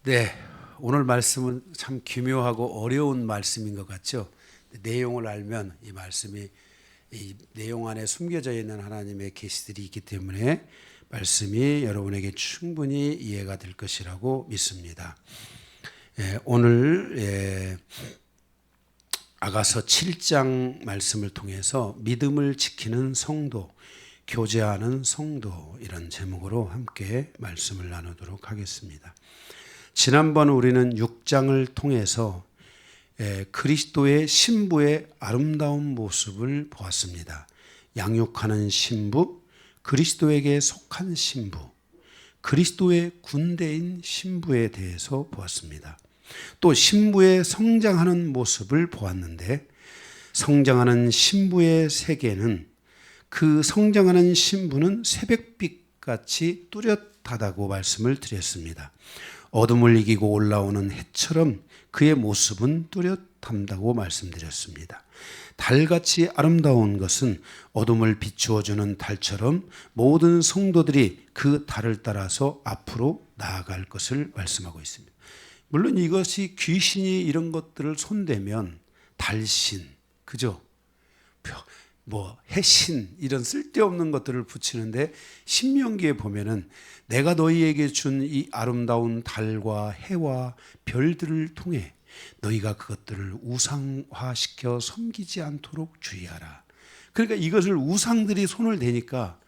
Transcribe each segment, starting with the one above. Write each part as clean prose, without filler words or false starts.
네, 오늘 말씀은 참 기묘하고 어려운 말씀인 것 같죠. 내용을 알면 이 말씀이 이 내용 안에 숨겨져 있는 하나님의 계시들이 있기 때문에 말씀이 여러분에게 충분히 이해가 될 것이라고 믿습니다. 오늘 아가서 7장 말씀을 통해서 믿음을 지키는 성도, 교제하는 성도 이런 제목으로 함께 말씀을 나누도록 하겠습니다. 지난번 우리는 6장을 통해서 그리스도의 신부의 아름다운 모습을 보았습니다. 양육하는 신부, 그리스도에게 속한 신부, 그리스도의 군대인 신부에 대해서 보았습니다. 또 신부의 성장하는 모습을 보았는데, 성장하는 신부의 세계는, 그 성장하는 신부는 새벽빛같이 뚜렷하다고 말씀을 드렸습니다. 어둠을 이기고 올라오는 해처럼 그의 모습은 뚜렷한다고 말씀드렸습니다. 달같이 아름다운 것은 어둠을 비추어주는 달처럼 모든 성도들이 그 달을 따라서 앞으로 나아갈 것을 말씀하고 있습니다. 물론 이것이 귀신이 이런 것들을 손대면 달신, 그죠? 해신 이런 쓸데없는 것들을 붙이는데, 신명기에 보면은 내가 너희에게 준 이 아름다운 달과 해와 별들을 통해 너희가 그것들을 우상화시켜 섬기지 않도록 주의하라. 그러니까 이것을 우상들이 손을 대니까,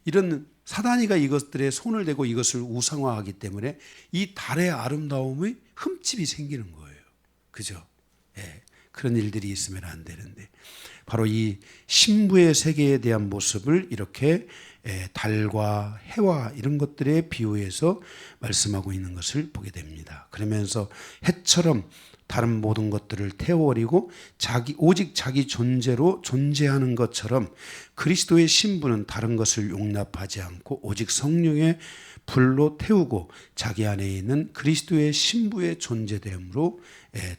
이런 사단이가 이것들에 손을 대고 이것을 우상화하기 때문에 이 달의 아름다움의 흠집이 생기는 거예요. 그죠? 그런 일들이 있으면 안 되는데, 바로 이 신부의 세계에 대한 모습을 이렇게 달과 해와 이런 것들에 비유해서 말씀하고 있는 것을 보게 됩니다. 그러면서 해처럼 다른 모든 것들을 태워버리고 오직 자기 존재로 존재하는 것처럼, 그리스도의 신부는 다른 것을 용납하지 않고 오직 성령의 불로 태우고 자기 안에 있는 그리스도의 신부의 존재됨으로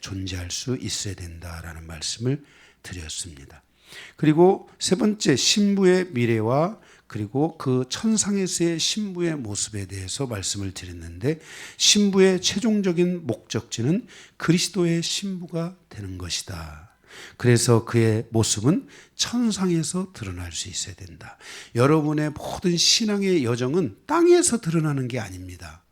존재할 수 있어야 된다라는 말씀을 드렸습니다. 그리고 세 번째, 신부의 미래와 그리고 그 천상에서의 신부의 모습에 대해서 말씀을 드렸는데, 신부의 최종적인 목적지는 그리스도의 신부가 되는 것이다. 그래서 그의 모습은 천상에서 드러날 수 있어야 된다. 여러분의 모든 신앙의 여정은 땅에서 드러나는 게 아닙니다.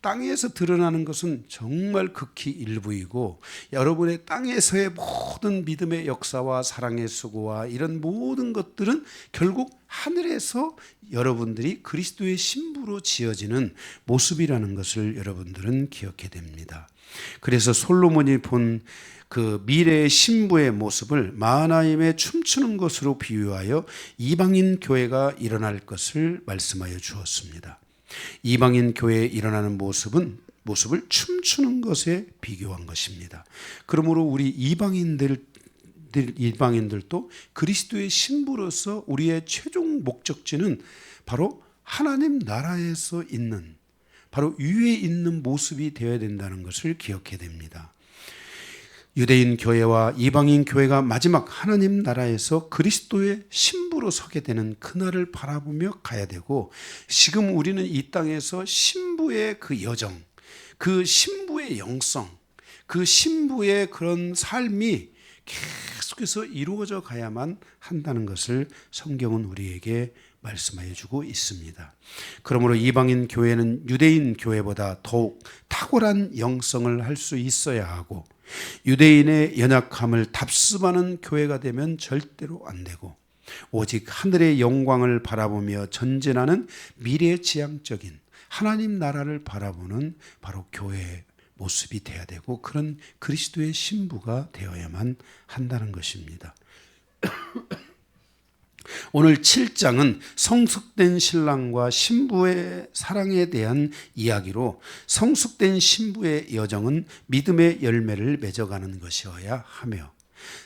땅에서 드러나는 것은 정말 극히 일부이고, 여러분의 땅에서의 모든 믿음의 역사와 사랑의 수고와 이런 모든 것들은 결국 하늘에서 여러분들이 그리스도의 신부로 지어지는 모습이라는 것을 여러분들은 기억해야 됩니다. 그래서 솔로몬이 본 그 미래의 신부의 모습을 마하나임의 춤추는 것으로 비유하여 이방인 교회가 일어날 것을 말씀하여 주었습니다. 이방인 교회에 일어나는 모습을 춤추는 것에 비교한 것입니다. 그러므로 우리 이방인들도 그리스도의 신부로서 우리의 최종 목적지는 바로 하나님 나라에서 있는, 바로 위에 있는 모습이 되어야 된다는 것을 기억해야 됩니다. 유대인 교회와 이방인 교회가 마지막 하나님 나라에서 그리스도의 신부로 서게 되는 그날을 바라보며 가야 되고, 지금 우리는 이 땅에서 신부의 그 여정, 그 신부의 영성, 그 신부의 그런 삶이 계속해서 이루어져 가야만 한다는 것을 성경은 우리에게 말씀하여 주고 있습니다. 그러므로 이방인 교회는 유대인 교회보다 더욱 탁월한 영성을 할 수 있어야 하고, 유대인의 연약함을 답습하는 교회가 되면 절대로 안 되고, 오직 하늘의 영광을 바라보며 전진하는 미래지향적인 하나님 나라를 바라보는 바로 교회의 모습이 되어야 되고, 그런 그리스도의 신부가 되어야만 한다는 것입니다. 오늘 7장은 성숙된 신랑과 신부의 사랑에 대한 이야기로, 성숙된 신부의 여정은 믿음의 열매를 맺어가는 것이어야 하며,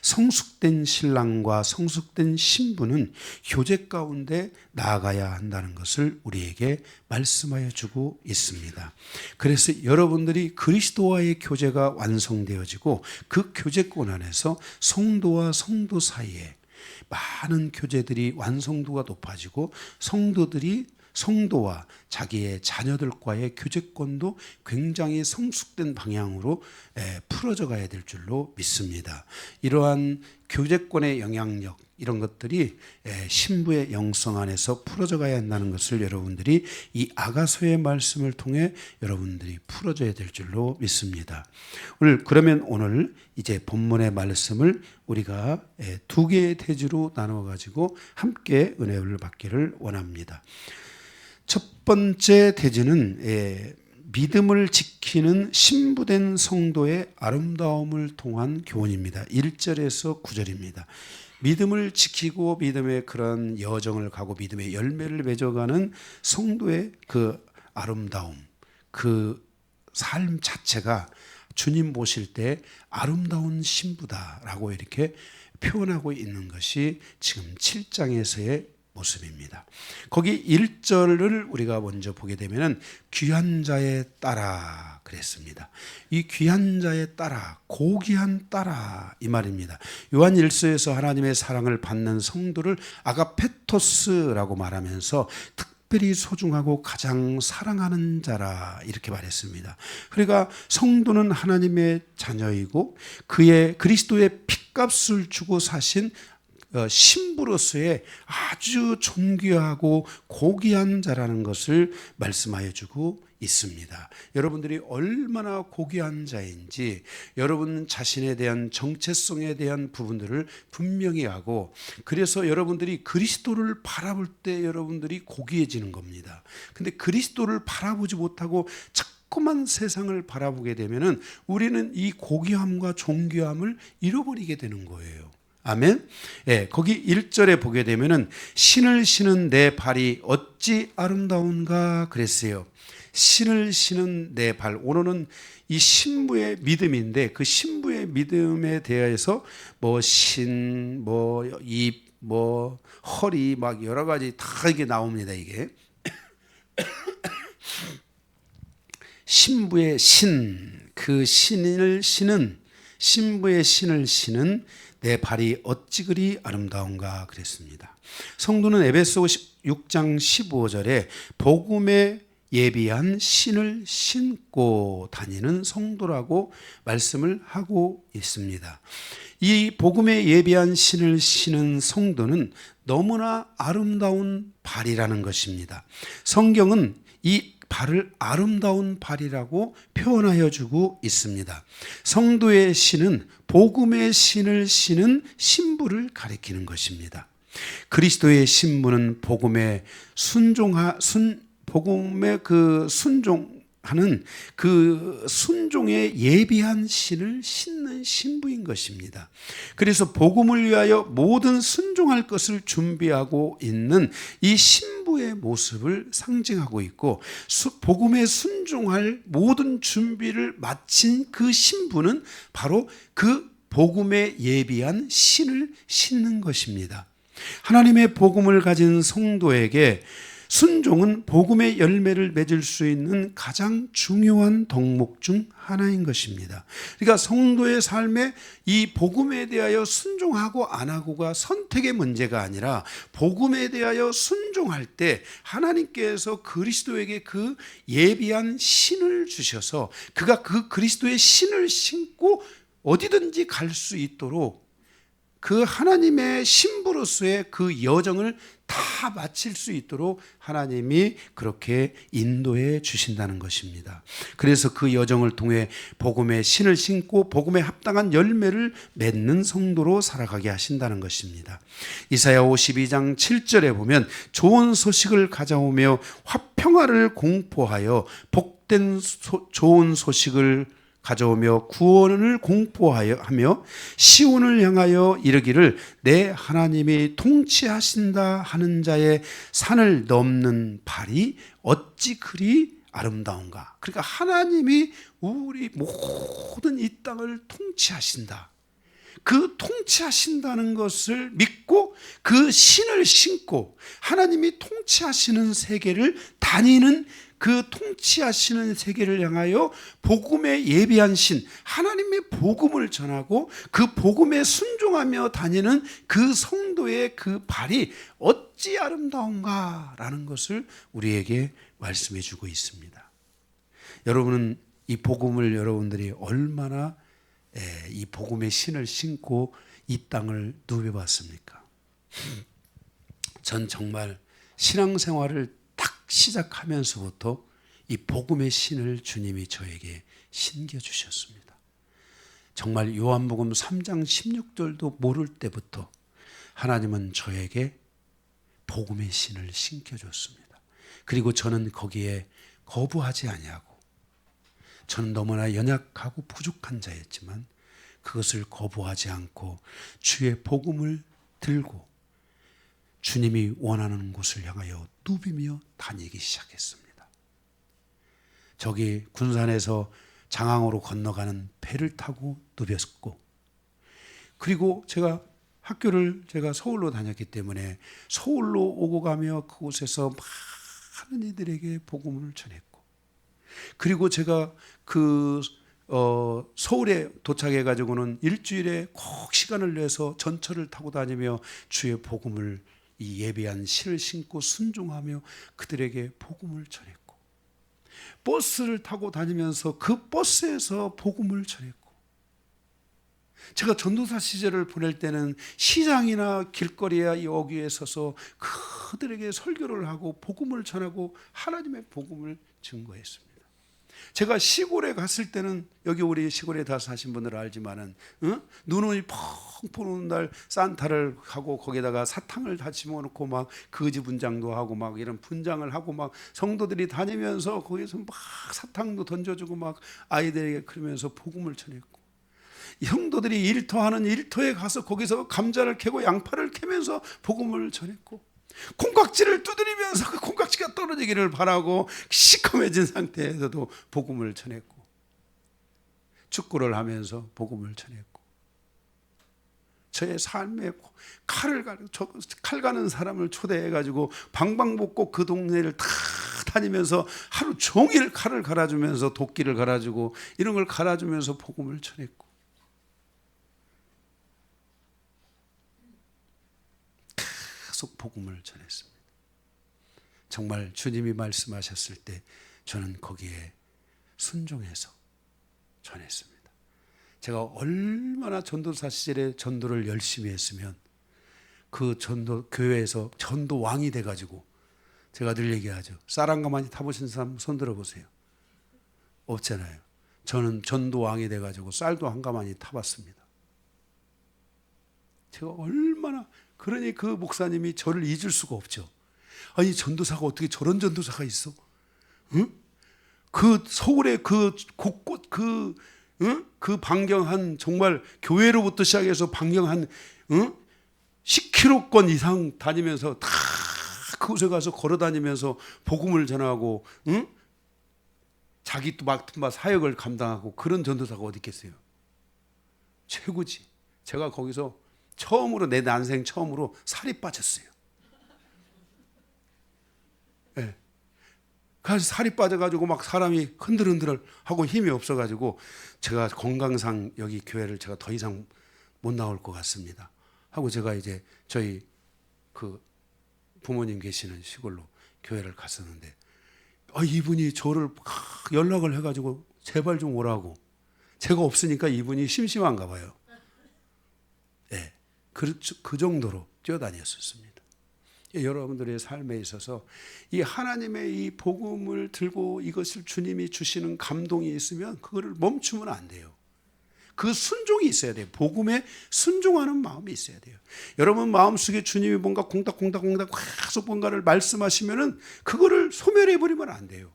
성숙된 신랑과 성숙된 신부는 교제 가운데 나아가야 한다는 것을 우리에게 말씀하여 주고 있습니다. 그래서 여러분들이 그리스도와의 교제가 완성되어지고, 그 교제권 안에서 성도와 성도 사이에 많은 교제들이 완성도가 높아지고, 성도들이 성도와 자기의 자녀들과의 교제권도 굉장히 성숙된 방향으로 풀어져 가야 될 줄로 믿습니다. 이러한 교제권의 영향력, 이런 것들이 신부의 영성 안에서 풀어져 가야 한다는 것을 여러분들이 이 아가서의 말씀을 통해 여러분들이 풀어져야 될 줄로 믿습니다. 오늘 이제 본문의 말씀을 우리가 두 개의 대지로 나누어 가지고 함께 은혜를 받기를 원합니다. 첫 번째 대지는 믿음을 지키는 신부된 성도의 아름다움을 통한 교훈입니다. 1절에서 9절입니다. 믿음을 지키고 믿음의 그런 여정을 가고 믿음의 열매를 맺어가는 성도의 그 아름다움, 그 삶 자체가 주님 보실 때 아름다운 신부다라고 이렇게 표현하고 있는 것이 지금 7장에서의 모습입니다. 거기 1절을 우리가 먼저 보게 되면 귀한 자에 따라 그랬습니다. 이 귀한 자에 따라, 고귀한 따라 이 말입니다. 요한 1서에서 하나님의 사랑을 받는 성도를 아가페토스라고 말하면서 특별히 소중하고 가장 사랑하는 자라 이렇게 말했습니다. 그러니까 성도는 하나님의 자녀이고 그의 그리스도의 핏값을 주고 사신 신부로서의 아주 존귀하고 고귀한 자라는 것을 말씀하여 주고 있습니다. 여러분들이 얼마나 고귀한 자인지 여러분 자신에 대한 정체성에 대한 부분들을 분명히 하고, 그래서 여러분들이 그리스도를 바라볼 때 여러분들이 고귀해지는 겁니다. 근데 그리스도를 바라보지 못하고 자꾸만 세상을 바라보게 되면은 우리는 이 고귀함과 존귀함을 잃어버리게 되는 거예요. 아멘. 거기 1절에 보게 되면은 신을 신은 내 발이 어찌 아름다운가 그랬어요. 신을 신은 내 발. 오늘은 이 신부의 믿음인데 그 신부의 믿음에 대해서 신, 입, 허리 막 여러 가지 다 이게 나옵니다. 이게 신부의 신, 그 신을 신은 신부의 신을 신은 내 발이 어찌 그리 아름다운가 그랬습니다. 성도는 에베소 6장 15절에 복음에 예비한 신을 신고 다니는 성도라고 말씀을 하고 있습니다. 이 복음에 예비한 신을 신은 성도는 너무나 아름다운 발이라는 것입니다. 성경은 이 발을 아름다운 발이라고 표현하여 주고 있습니다. 성도의 신은 복음의 신을 신은 신부를 가리키는 것입니다. 그리스도의 신부는 복음에 순종하는 그 순종에 예비한 신을 신는 신부인 것입니다. 그래서 복음을 위하여 모든 순종할 것을 준비하고 있는 이 신부의 모습을 상징하고 있고, 복음에 순종할 모든 준비를 마친 그 신부는 바로 그 복음에 예비한 신을 신는 것입니다. 하나님의 복음을 가진 성도에게 순종은 복음의 열매를 맺을 수 있는 가장 중요한 덕목 중 하나인 것입니다. 그러니까 성도의 삶에 이 복음에 대하여 순종하고 안 하고가 선택의 문제가 아니라 복음에 대하여 순종할 때 하나님께서 그리스도에게 그 예비한 신을 주셔서 그가 그 그리스도의 신을 신고 어디든지 갈 수 있도록 그 하나님의 신부로서의 그 여정을 다 마칠 수 있도록 하나님이 그렇게 인도해 주신다는 것입니다. 그래서 그 여정을 통해 복음의 신을 신고 복음에 합당한 열매를 맺는 성도로 살아가게 하신다는 것입니다. 이사야 52장 7절에 보면 좋은 소식을 가져오며 화평화를 공포하여 복된 좋은 소식을 가져오며 구원을 공포하며 시온을 향하여 이르기를 내 하나님이 통치하신다 하는 자의 산을 넘는 발이 어찌 그리 아름다운가. 그러니까 하나님이 우리 모든 이 땅을 통치하신다. 그 통치하신다는 것을 믿고 그 신을 신고 하나님이 통치하시는 세계를 다니는, 그 통치하시는 세계를 향하여 복음에 예비한 신, 하나님의 복음을 전하고 그 복음에 순종하며 다니는 그 성도의 그 발이 어찌 아름다운가라는 것을 우리에게 말씀해 주고 있습니다. 여러분은 이 복음을 여러분들이 얼마나 이 복음의 신을 신고 이 땅을 누벼봤습니까? 전 정말 신앙생활을 딱 시작하면서부터 이 복음의 신을 주님이 저에게 신겨주셨습니다. 정말 요한복음 3장 16절도 모를 때부터 하나님은 저에게 복음의 신을 신겨줬습니다. 그리고 저는 거기에 거부하지 아니하고, 저는 너무나 연약하고 부족한 자였지만 그것을 거부하지 않고 주의 복음을 들고 주님이 원하는 곳을 향하여 누비며 다니기 시작했습니다. 저기 군산에서 장항으로 건너가는 배를 타고 누볐고, 그리고 제가 서울로 다녔기 때문에 서울로 오고 가며 그곳에서 많은 이들에게 복음을 전했고, 그리고 제가 서울에 도착해 가지고는 일주일에 꼭 시간을 내서 전철을 타고 다니며 주의 복음을, 이 예비한 신을 신고 순종하며 그들에게 복음을 전했고, 버스를 타고 다니면서 그 버스에서 복음을 전했고, 제가 전도사 시절을 보낼 때는 시장이나 길거리야 여기에 서서 그들에게 설교를 하고 복음을 전하고 하나님의 복음을 증거했습니다. 제가 시골에 갔을 때는, 여기 우리 시골에 다 사신 분들은 알지만은 눈이 펑펑 오는 날 산타를 하고 거기다가 사탕을 다 집어넣고 막 거지 분장도 하고 막 이런 분장을 하고 막 성도들이 다니면서 거기서 막 사탕도 던져주고 막 아이들에게 그러면서 복음을 전했고, 형도들이 일터하는 일터에 가서 거기서 감자를 캐고 양파를 캐면서 복음을 전했고, 콩깍지를 두드리면서 그 콩깍지가 떨어지기를 바라고 시커매진 상태에서도 복음을 전했고, 축구를 하면서 복음을 전했고, 저의 삶에 칼 가는 사람을 초대해 가지고 방방곡곡 그 동네를 다 다니면서 하루 종일 칼을 갈아주면서 도끼를 갈아주고 이런 걸 갈아주면서 복음을 전했고, 계속 복음을 전했습니다. 정말 주님이 말씀하셨을 때 저는 거기에 순종해서 전했습니다. 제가 얼마나 전도사 시절에 전도를 열심히 했으면 그 전도 교회에서 전도 왕이 돼가지고, 제가 늘 얘기하죠. 쌀 한 가마니 타보신 사람 손 들어보세요. 없잖아요. 저는 전도 왕이 돼가지고 쌀도 한 가마니 타봤습니다. 제가 얼마나, 그러니 그 목사님이 저를 잊을 수가 없죠. 아니 전도사가 어떻게 저런 전도사가 있어? 응? 그 서울의 그 곳곳 그 반경한, 정말 교회로부터 시작해서 반경한 10km권 이상 다니면서 다 그곳에 가서 걸어 다니면서 복음을 전하고 자기 또 맡은 바 사역을 감당하고, 그런 전도사가 어디 있겠어요? 최고지. 제가 거기서 처음으로, 내 난생 처음으로 살이 빠졌어요. 네. 그래서 살이 빠져가지고 막 사람이 흔들흔들 하고 힘이 없어가지고 제가 건강상 여기 교회를 제가 더 이상 못 나올 것 같습니다 하고, 제가 이제 저희 그 부모님 계시는 시골로 교회를 갔었는데, 이분이 저를 막 연락을 해가지고 제발 좀 오라고. 제가 없으니까 이분이 심심한가 봐요. 네. 그 정도로 뛰어다녔었습니다. 여러분들의 삶에 있어서 이 하나님의 이 복음을 들고 이것을 주님이 주시는 감동이 있으면 그거를 멈추면 안 돼요. 그 순종이 있어야 돼요. 복음에 순종하는 마음이 있어야 돼요. 여러분 마음속에 주님이 뭔가 콩닥콩닥 계속 뭔가를 말씀하시면은 그거를 소멸해 버리면 안 돼요.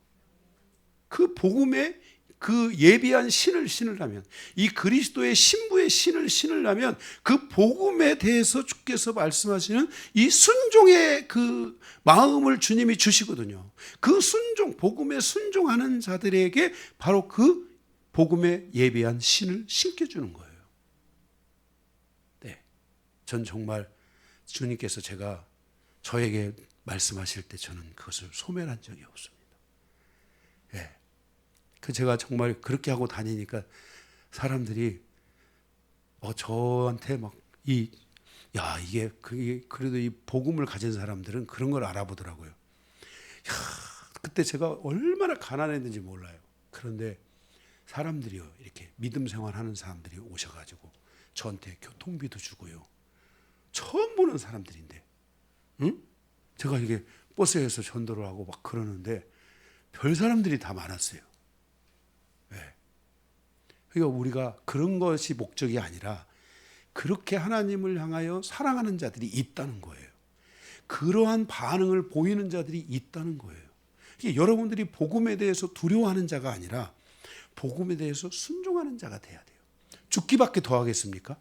그 복음에 그 예비한 신을 신으려면, 이 그리스도의 신부의 신을 신으려면 그 복음에 대해서 주께서 말씀하시는 이 순종의 그 마음을 주님이 주시거든요. 그 순종, 복음에 순종하는 자들에게 바로 그 복음에 예비한 신을 신겨주는 거예요. 전 정말 주님께서 제가 저에게 말씀하실 때 저는 그것을 소멸한 적이 없습니다. 예. 그 제가 정말 그렇게 하고 다니니까 사람들이 저한테 막 이게 그래도 이 복음을 가진 사람들은 그런 걸 알아보더라고요. 그때 제가 얼마나 가난했는지 몰라요. 그런데 사람들이요, 이렇게 믿음 생활하는 사람들이 오셔가지고 저한테 교통비도 주고요. 처음 보는 사람들인데, 응? 제가 이게 버스에서 전도를 하고 막 그러는데 별 사람들이 다 많았어요. 네. 그러니까 우리가 그런 것이 목적이 아니라 그렇게 하나님을 향하여 사랑하는 자들이 있다는 거예요. 그러한 반응을 보이는 자들이 있다는 거예요. 여러분들이 복음에 대해서 두려워하는 자가 아니라 복음에 대해서 순종하는 자가 돼야 돼요. 죽기밖에 더 하겠습니까?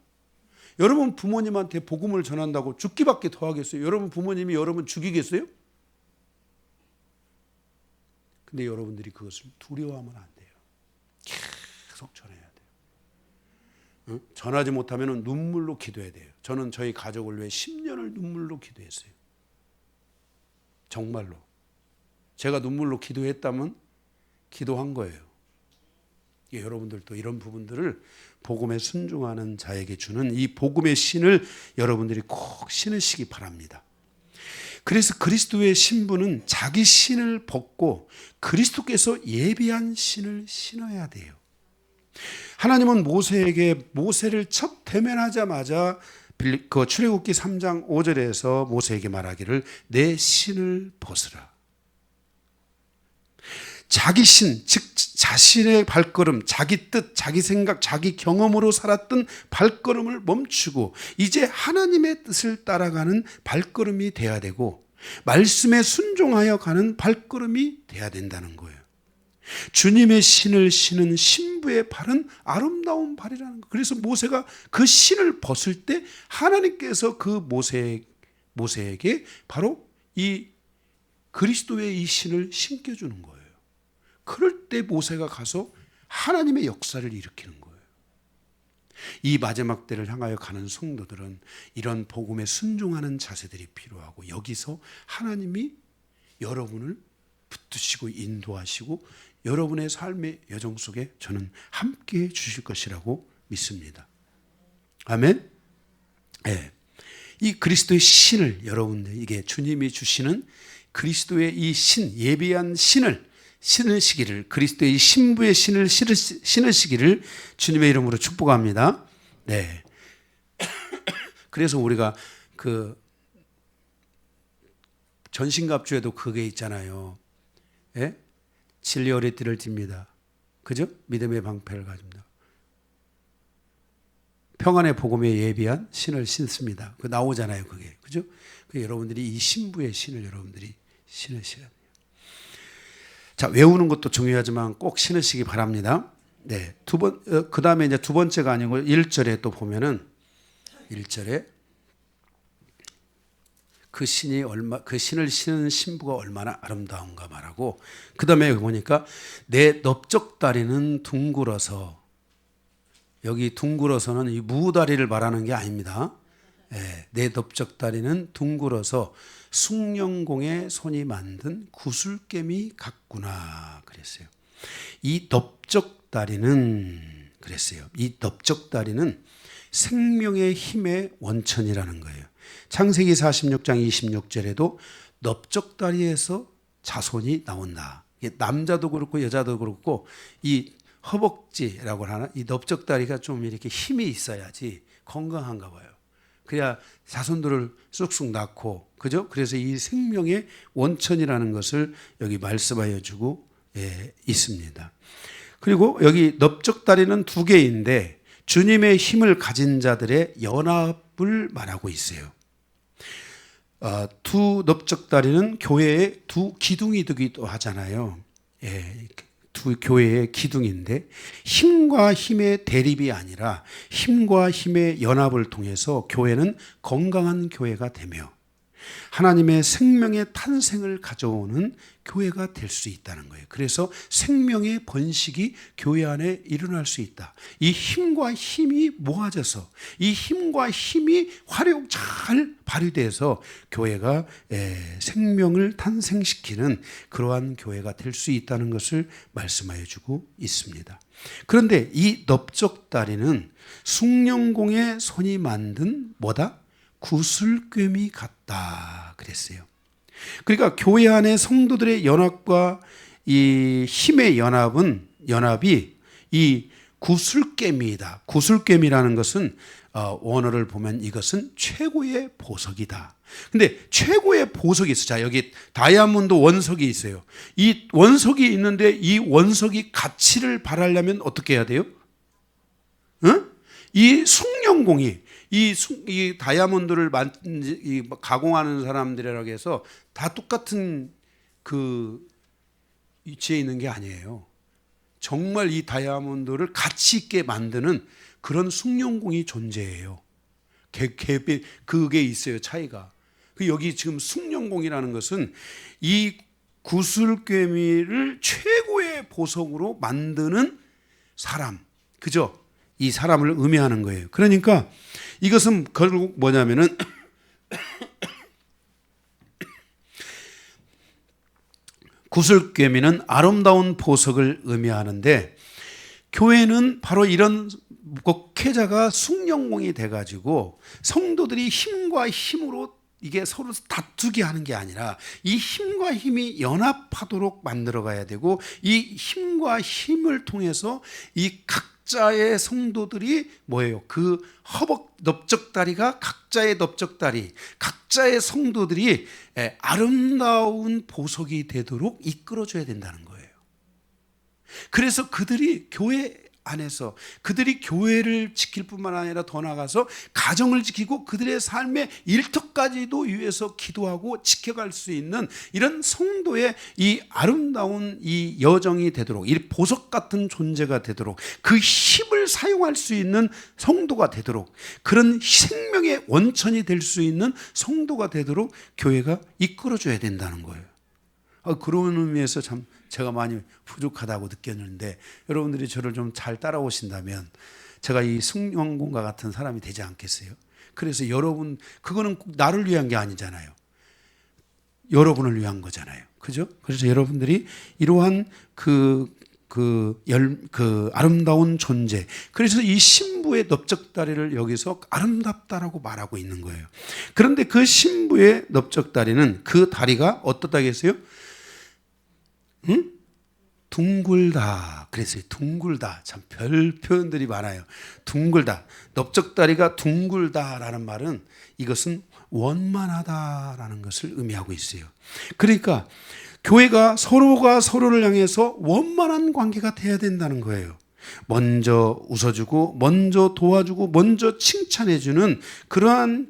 여러분 부모님한테 복음을 전한다고 죽기밖에 더 하겠어요? 여러분 부모님이 여러분 죽이겠어요? 근데 여러분들이 그것을 두려워하면 안 돼요. 계속 전해야 돼요. 응? 전하지 못하면 눈물로 기도해야 돼요. 저는 저희 가족을 위해 10년을 눈물로 기도했어요. 정말로. 제가 눈물로 기도했다면 기도한 거예요. 여러분들도 이런 부분들을 복음에 순종하는 자에게 주는 이 복음의 신을 여러분들이 꼭 신으시기 바랍니다. 그래서 그리스도의 신부는 자기 신을 벗고 그리스도께서 예비한 신을 신어야 돼요. 하나님은 모세를 첫 대면하자마자 출애굽기 3장 5절에서 모세에게 말하기를 내 신을 벗으라. 자기 신, 즉 자신의 발걸음, 자기 뜻, 자기 생각, 자기 경험으로 살았던 발걸음을 멈추고 이제 하나님의 뜻을 따라가는 발걸음이 돼야 되고 말씀에 순종하여 가는 발걸음이 돼야 된다는 거예요. 주님의 신을 신은 신부의 발은 아름다운 발이라는 거예요. 그래서 모세가 그 신을 벗을 때 하나님께서 그 모세에게 바로 이 그리스도의 이 신을 신겨주는 거예요. 그럴 때 모세가 가서 하나님의 역사를 일으키는 거예요. 이 마지막 때를 향하여 가는 성도들은 이런 복음에 순종하는 자세들이 필요하고 여기서 하나님이 여러분을 붙드시고 인도하시고 여러분의 삶의 여정 속에 저는 함께해 주실 것이라고 믿습니다. 아멘. 네. 이 그리스도의 신을 여러분들 이게 주님이 주시는 그리스도의 이 신 예비한 신을 신으시기를 그리스도의 신부의 신을 신으시기를 주님의 이름으로 축복합니다. 네. 그래서 우리가 그 전신갑주에도 그게 있잖아요. 예? 진리 어리띠를 띱니다. 그죠? 믿음의 방패를 가집니다. 평안의 복음에 예비한 신을 신습니다. 그 나오잖아요, 그게. 그죠? 그 여러분들이 이 신부의 신을 여러분들이 신으셔야 돼요. 자, 외우는 것도 중요하지만 꼭 신으시기 바랍니다. 네. 그 다음에 이제 두 번째가 아니고 1절에 또 보면은 1절에 그 신을 신은 신부가 얼마나 아름다운가 말하고 그 다음에 보니까 내 넓적다리는 둥글어서 여기 둥글어서는 이 무다리를 말하는 게 아닙니다. 네. 내 넓적다리는 둥글어서 숭령공의 손이 만든 구슬개미 같구나 그랬어요. 이 넓적다리는 그랬어요. 이 넓적다리는 생명의 힘의 원천이라는 거예요. 창세기 46장 26절에도 넓적다리에서 자손이 나온다. 남자도 그렇고 여자도 그렇고 이 허벅지라고 하나 이 넓적다리가 좀 이렇게 힘이 있어야지 건강한가 봐요. 그래야 자손들을 쑥쑥 낳고 그죠? 그래서 이 생명의 원천이라는 것을 여기 말씀하여 주고 있습니다. 그리고 여기 넓적다리는 두 개인데 주님의 힘을 가진 자들의 연합을 말하고 있어요. 두 넓적다리는 교회의 두 기둥이 되기도 하잖아요. 두 교회의 기둥인데 힘과 힘의 대립이 아니라 힘과 힘의 연합을 통해서 교회는 건강한 교회가 되며 하나님의 생명의 탄생을 가져오는 교회가 될 수 있다는 거예요. 그래서 생명의 번식이 교회 안에 일어날 수 있다. 이 힘과 힘이 모아져서 이 힘과 힘이 활용 잘 발휘돼서 교회가 생명을 탄생시키는 그러한 교회가 될 수 있다는 것을 말씀하여 주고 있습니다. 그런데 이 넓적다리는 숭령공의 손이 만든 뭐다? 구슬꿰미 같다 그랬어요. 그러니까 교회 안에 성도들의 연합과 이 힘의 연합이 이 구슬꿰미이다. 구슬꿰미라는 것은 원어를 보면 이것은 최고의 보석이다. 근데 최고의 보석이 있어. 자, 여기 다이아몬드 원석이 있어요. 이 원석이 있는데 이 원석이 가치를 발하려면 어떻게 해야 돼요? 응? 이 숭령공이 이 다이아몬드를 가공하는 사람들이라고 해서 다 똑같은 그 위치에 있는 게 아니에요. 정말 이 다이아몬드를 가치 있게 만드는 그런 숭령공이 존재해요. 그게 있어요, 차이가. 여기 지금 숭령공이라는 것은 이 구슬꿰미를 최고의 보석으로 만드는 사람, 그죠? 이 사람을 의미하는 거예요. 그러니까 이것은 결국 뭐냐면은 구슬꿰미는 아름다운 보석을 의미하는데 교회는 바로 이런 목회자가 숭령공이 돼가지고 성도들이 힘과 힘으로 이게 서로 다투게 하는 게 아니라 이 힘과 힘이 연합하도록 만들어 가야 되고 이 힘과 힘을 통해서 이 각자의 성도들이 뭐예요? 그 넓적다리가 각자의 넓적다리, 각자의 성도들이 아름다운 보석이 되도록 이끌어줘야 된다는 거예요. 그래서 그들이 교회 안에서 그들이 교회를 지킬 뿐만 아니라 더 나아가서 가정을 지키고 그들의 삶의 일터까지도 위해서 기도하고 지켜갈 수 있는 이런 성도의 이 아름다운 이 여정이 되도록, 이 보석 같은 존재가 되도록, 그 힘을 사용할 수 있는 성도가 되도록, 그런 생명의 원천이 될 수 있는 성도가 되도록 교회가 이끌어줘야 된다는 거예요. 그런 의미에서 참 제가 많이 부족하다고 느꼈는데 여러분들이 저를 좀 잘 따라오신다면 제가 이 숭령공과 같은 사람이 되지 않겠어요? 그래서 여러분, 그거는 나를 위한 게 아니잖아요. 여러분을 위한 거잖아요. 그죠? 그래서 여러분들이 이러한 그 아름다운 존재, 그래서 이 신부의 넓적다리를 여기서 아름답다라고 말하고 있는 거예요. 그런데 그 신부의 넓적다리는 그 다리가 어떻다고 했어요? 응? 둥글다 그랬어요. 둥글다. 참 별 표현들이 많아요. 둥글다. 넓적다리가 둥글다라는 말은 이것은 원만하다라는 것을 의미하고 있어요. 그러니까 교회가 서로가 서로를 향해서 원만한 관계가 돼야 된다는 거예요. 먼저 웃어주고 먼저 도와주고 먼저 칭찬해주는 그러한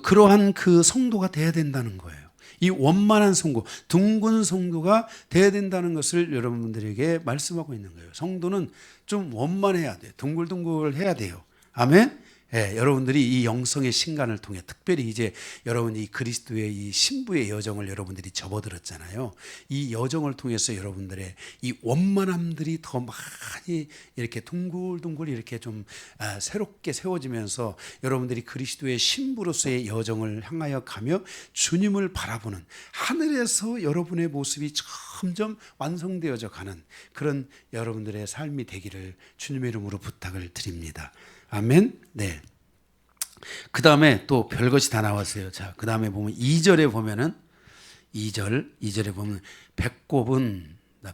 그러한 그 성도가 돼야 된다는 거예요. 이 원만한 성도, 둥근 성도가 돼야 된다는 것을 여러분들에게 말씀하고 있는 거예요. 성도는 좀 원만해야 돼요. 둥글둥글 해야 돼요. 아멘? 여러분들이 이 영성의 신간을 통해 특별히 이제 여러분이 그리스도의 이 신부의 여정을 여러분들이 접어들었잖아요. 이 여정을 통해서 여러분들의 이 원만함들이 더 많이 이렇게 둥글둥글 이렇게 좀 새롭게 세워지면서 여러분들이 그리스도의 신부로서의 여정을 향하여 가며 주님을 바라보는 하늘에서 여러분의 모습이 점점 완성되어져 가는 그런 여러분들의 삶이 되기를 주님의 이름으로 부탁을 드립니다. 아멘. 네. 그 다음에 또 별것이 다 나왔어요. 자, 그 다음에 보면 2절에 보면은 2절에 보면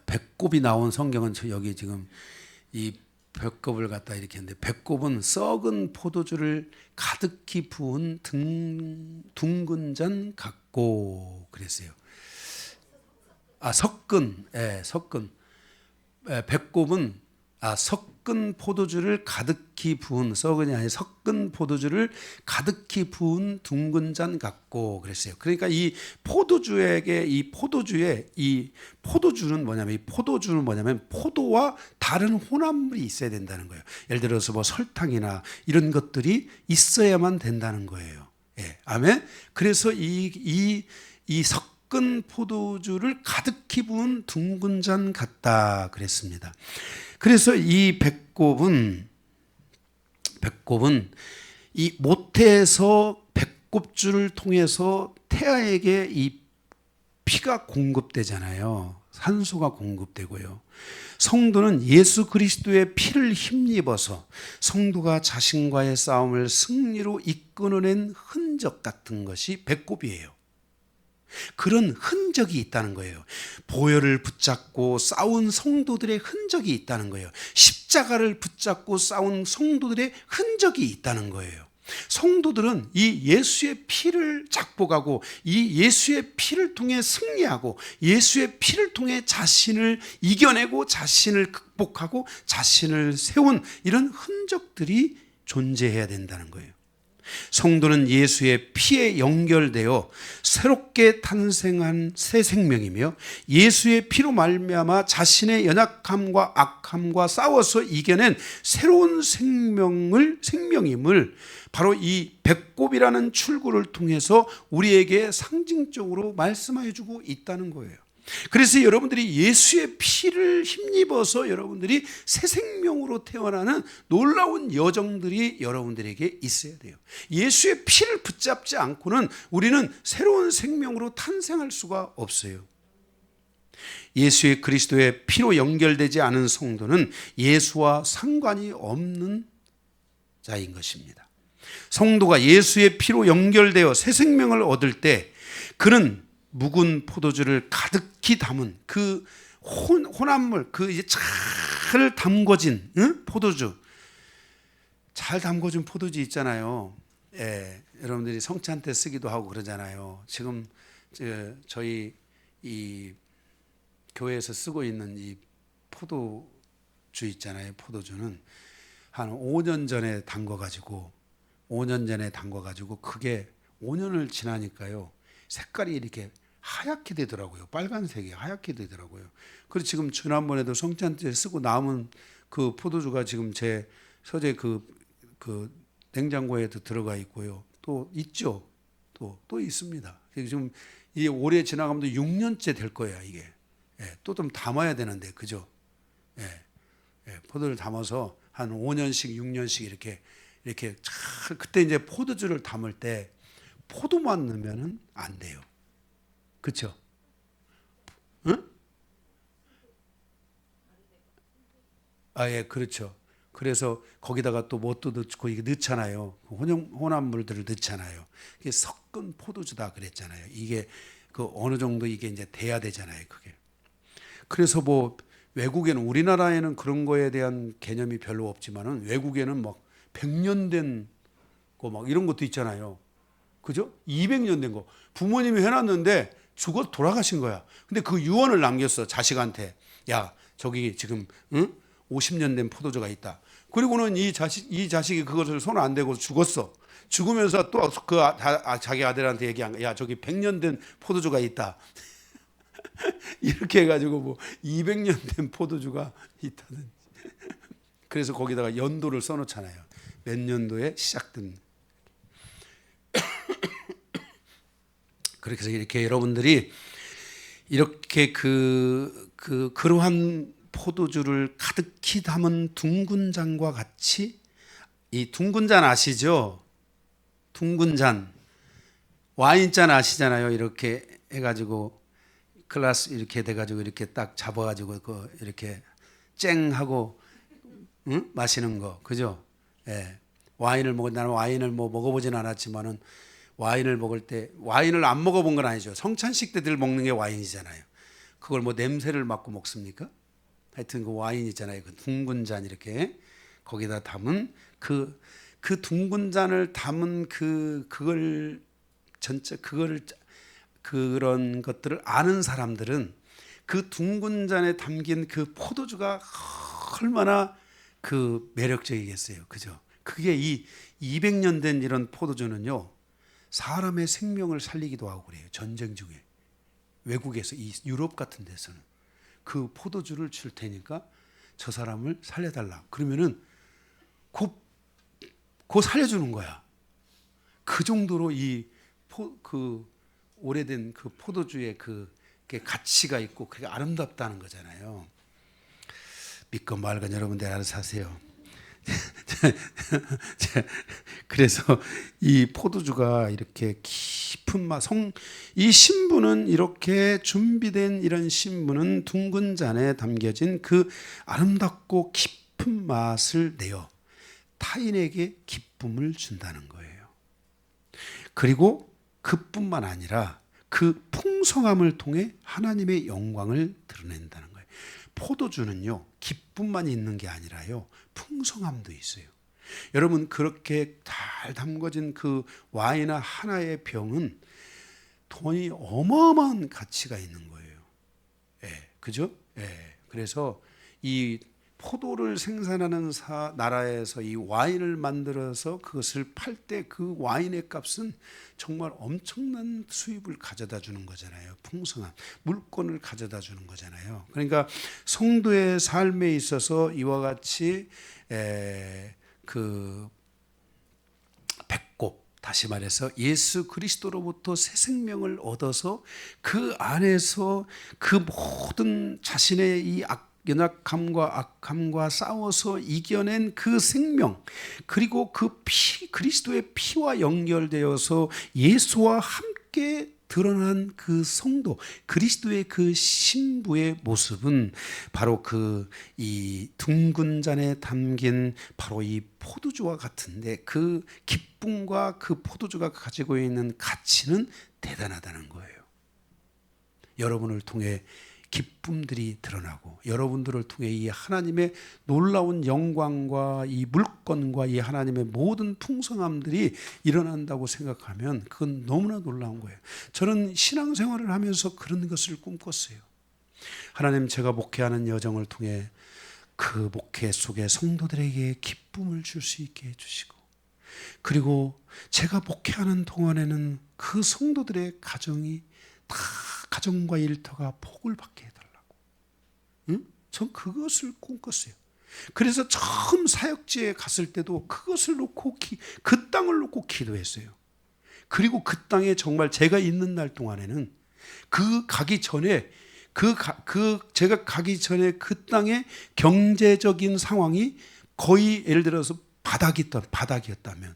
배꼽이 나온 성경은 여기 지금 이 배꼽을 갖다 이렇게 했는데 배꼽은 썩은 포도주를 가득히 부은 둥근 잔 같고 그랬어요. 섞은. 배꼽은 섞은 포도주를 가득히 부은, 썩은이 아니라 섞은 포도주를 가득히 부은 둥근 잔 같고 그랬어요. 그러니까 이 포도주에게 이 포도주는 뭐냐면 포도와 다른 혼합물이 있어야 된다는 거예요. 예를 들어서 뭐 설탕이나 이런 것들이 있어야만 된다는 거예요. 예, 아멘. 그래서 이 섞은 포도주를 가득히 부은 둥근 잔 같다 그랬습니다. 그래서 이 배꼽은 이 모태에서 배꼽줄을 통해서 태아에게 이 피가 공급되잖아요. 산소가 공급되고요. 성도는 예수 그리스도의 피를 힘입어서 성도가 자신과의 싸움을 승리로 이끌어낸 흔적 같은 것이 배꼽이에요. 그런 흔적이 있다는 거예요. 보혈을 붙잡고 싸운 성도들의 흔적이 있다는 거예요. 십자가를 붙잡고 싸운 성도들의 흔적이 있다는 거예요. 성도들은 이 예수의 피를 작복하고 이 예수의 피를 통해 승리하고 예수의 피를 통해 자신을 이겨내고 자신을 극복하고 자신을 세운 이런 흔적들이 존재해야 된다는 거예요. 성도는 예수의 피에 연결되어 새롭게 탄생한 새 생명이며 예수의 피로 말미암아 자신의 연약함과 악함과 싸워서 이겨낸 새로운 생명임을 바로 이 배꼽이라는 출구를 통해서 우리에게 상징적으로 말씀해 주고 있다는 거예요. 그래서 여러분들이 예수의 피를 힘입어서 여러분들이 새 생명으로 태어나는 놀라운 여정들이 여러분들에게 있어야 돼요. 예수의 피를 붙잡지 않고는 우리는 새로운 생명으로 탄생할 수가 없어요. 예수의 그리스도의 피로 연결되지 않은 성도는 예수와 상관이 없는 자인 것입니다. 성도가 예수의 피로 연결되어 새 생명을 얻을 때 그는 묵은 포도주를 가득히 담은 그 혼합물, 그 이제 잘 담궈진 포도주, 잘 담궈진 포도주 있잖아요. 예, 여러분들이 성찬 때 쓰기도 하고 그러잖아요. 지금 저희 이 교회에서 쓰고 있는 이 포도주 있잖아요. 포도주는 한 5년 전에 담궈가지고 그게 5년을 지나니까요. 색깔이 이렇게 하얗게 되더라고요. 빨간색이 하얗게 되더라고요. 그래서 지금 지난번에도 성찬 때 쓰고 남은 그 포도주가 지금 제 서재 그 냉장고에도 들어가 있고요. 또 있죠. 또 있습니다. 지금 이 올해 지나가면 6년째 될 거야 이게. 예, 또 좀 담아야 되는데 그죠? 예, 포도를 담아서 한 5년씩 6년씩 이렇게 잘 그때 이제 포도주를 담을 때 포도만 넣으면은 안 돼요. 그렇죠? 응? 예, 그렇죠. 그래서 거기다가 또 뭣도 넣고 이게 넣잖아요. 혼합물들을 넣잖아요. 이게 섞은 포도주다 그랬잖아요. 이게 그 어느 정도 이게 이제 돼야 되잖아요. 그게. 그래서 뭐 외국에는 우리나라에는 그런 거에 대한 개념이 별로 없지만은 외국에는 막 100년 된 거 막 이런 것도 있잖아요. 그죠? 200년 된 거. 부모님이 해놨는데 죽어 돌아가신 거야. 근데 그 유언을 남겼어. 자식한테. 야, 저기 지금 50년 된 포도주가 있다. 그리고는 이 자식이 그것을 손 안 대고 죽었어. 죽으면서 또 자기 아들한테 얘기한 거야. 야, 저기 100년 된 포도주가 있다. 이렇게 해가지고 뭐 200년 된 포도주가 있다든지. 그래서 거기다가 연도를 써놓잖아요. 몇 년도에 시작된. 그래서 이렇게 여러분들이 이렇게 그러한 포도주를 가득히 담은 둥근 잔과 같이 이 둥근 잔 아시죠? 둥근 잔 와인잔 아시잖아요. 이렇게 해가지고 글라스 이렇게 돼가지고 이렇게 딱 잡아가지고 이렇게 쨍하고 마시는 거 그죠? 예. 나는 와인을 뭐 먹어보진 않았지만은 와인을 먹을 때 와인을 안 먹어본 건 아니죠. 성찬식 때들 먹는 게 와인이잖아요. 그걸 뭐 냄새를 맡고 먹습니까? 하여튼 그 와인 있잖아요. 그 둥근 잔 이렇게 거기다 담은 그 둥근 잔을 담은 그걸 전체 그런 것들을 아는 사람들은 그 둥근 잔에 담긴 그 포도주가 얼마나 그 매력적이겠어요. 그죠? 그게 이 200년 된 이런 포도주는요, 사람의 생명을 살리기도 하고 그래요. 전쟁 중에. 외국에서, 이 유럽 같은 데서는. 그 포도주를 줄 테니까 저 사람을 살려달라. 그러면은 곧 살려주는 거야. 그 정도로 그 오래된 그 포도주의 그게 가치가 있고 그게 아름답다는 거잖아요. 믿건 말건 여러분들 알아서 하세요. 그래서 이 포도주가 이렇게 깊은 맛, 이 신부는 이렇게 준비된 이런 신부는 둥근 잔에 담겨진 그 아름답고 깊은 맛을 내어 타인에게 기쁨을 준다는 거예요. 그리고 그뿐만 아니라 그 풍성함을 통해 하나님의 영광을 드러낸다는 거예요. 포도주는요, 기쁨만 있는 게 아니라요, 풍성함도 있어요. 여러분, 그렇게 잘 담궈진 그 와인 하나의 병은 돈이 어마어마한 가치가 있는 거예요. 예, 그죠? 예. 그래서 이 포도를 생산하는 나라에서 이 와인을 만들어서 그것을 팔 때 그 와인의 값은 정말 엄청난 수입을 가져다 주는 거잖아요. 풍성한 물건을 가져다 주는 거잖아요. 그러니까 성도의 삶에 있어서 이와 같이 그 배꼽, 다시 말해서 예수 그리스도로부터 새 생명을 얻어서 그 안에서 그 모든 자신의 이 연약함과 악함과 싸워서 이겨낸 그 생명, 그리고 그 그리스도의 피와 연결되어서 예수와 함께 드러난 그 성도, 그리스도의 그 신부의 모습은 바로 이 둥근 잔에 담긴 바로 이 포도주와 같은데, 그 기쁨과 그 포도주가 가지고 있는 가치는 대단하다는 거예요. 여러분을 통해 기쁨들이 드러나고, 여러분들을 통해 이 하나님의 놀라운 영광과 이 물건과 이 하나님의 모든 풍성함들이 일어난다고 생각하면 그건 너무나 놀라운 거예요. 저는 신앙생활을 하면서 그런 것을 꿈꿨어요. 하나님, 제가 목회하는 여정을 통해 그 목회 속에 성도들에게 기쁨을 줄 수 있게 해주시고, 그리고 제가 목회하는 동안에는 그 성도들의 가정이 다 가정과 일터가 복을 받게 해달라고. 응? 전 그것을 꿈꿨어요. 그래서 처음 사역지에 갔을 때도 그것을 놓고 그 땅을 놓고 기도했어요. 그리고 그 땅에 정말 제가 있는 날 동안에는 가기 전에 제가 가기 전에 그 땅의 경제적인 상황이 거의 예를 들어서 바닥이었다면,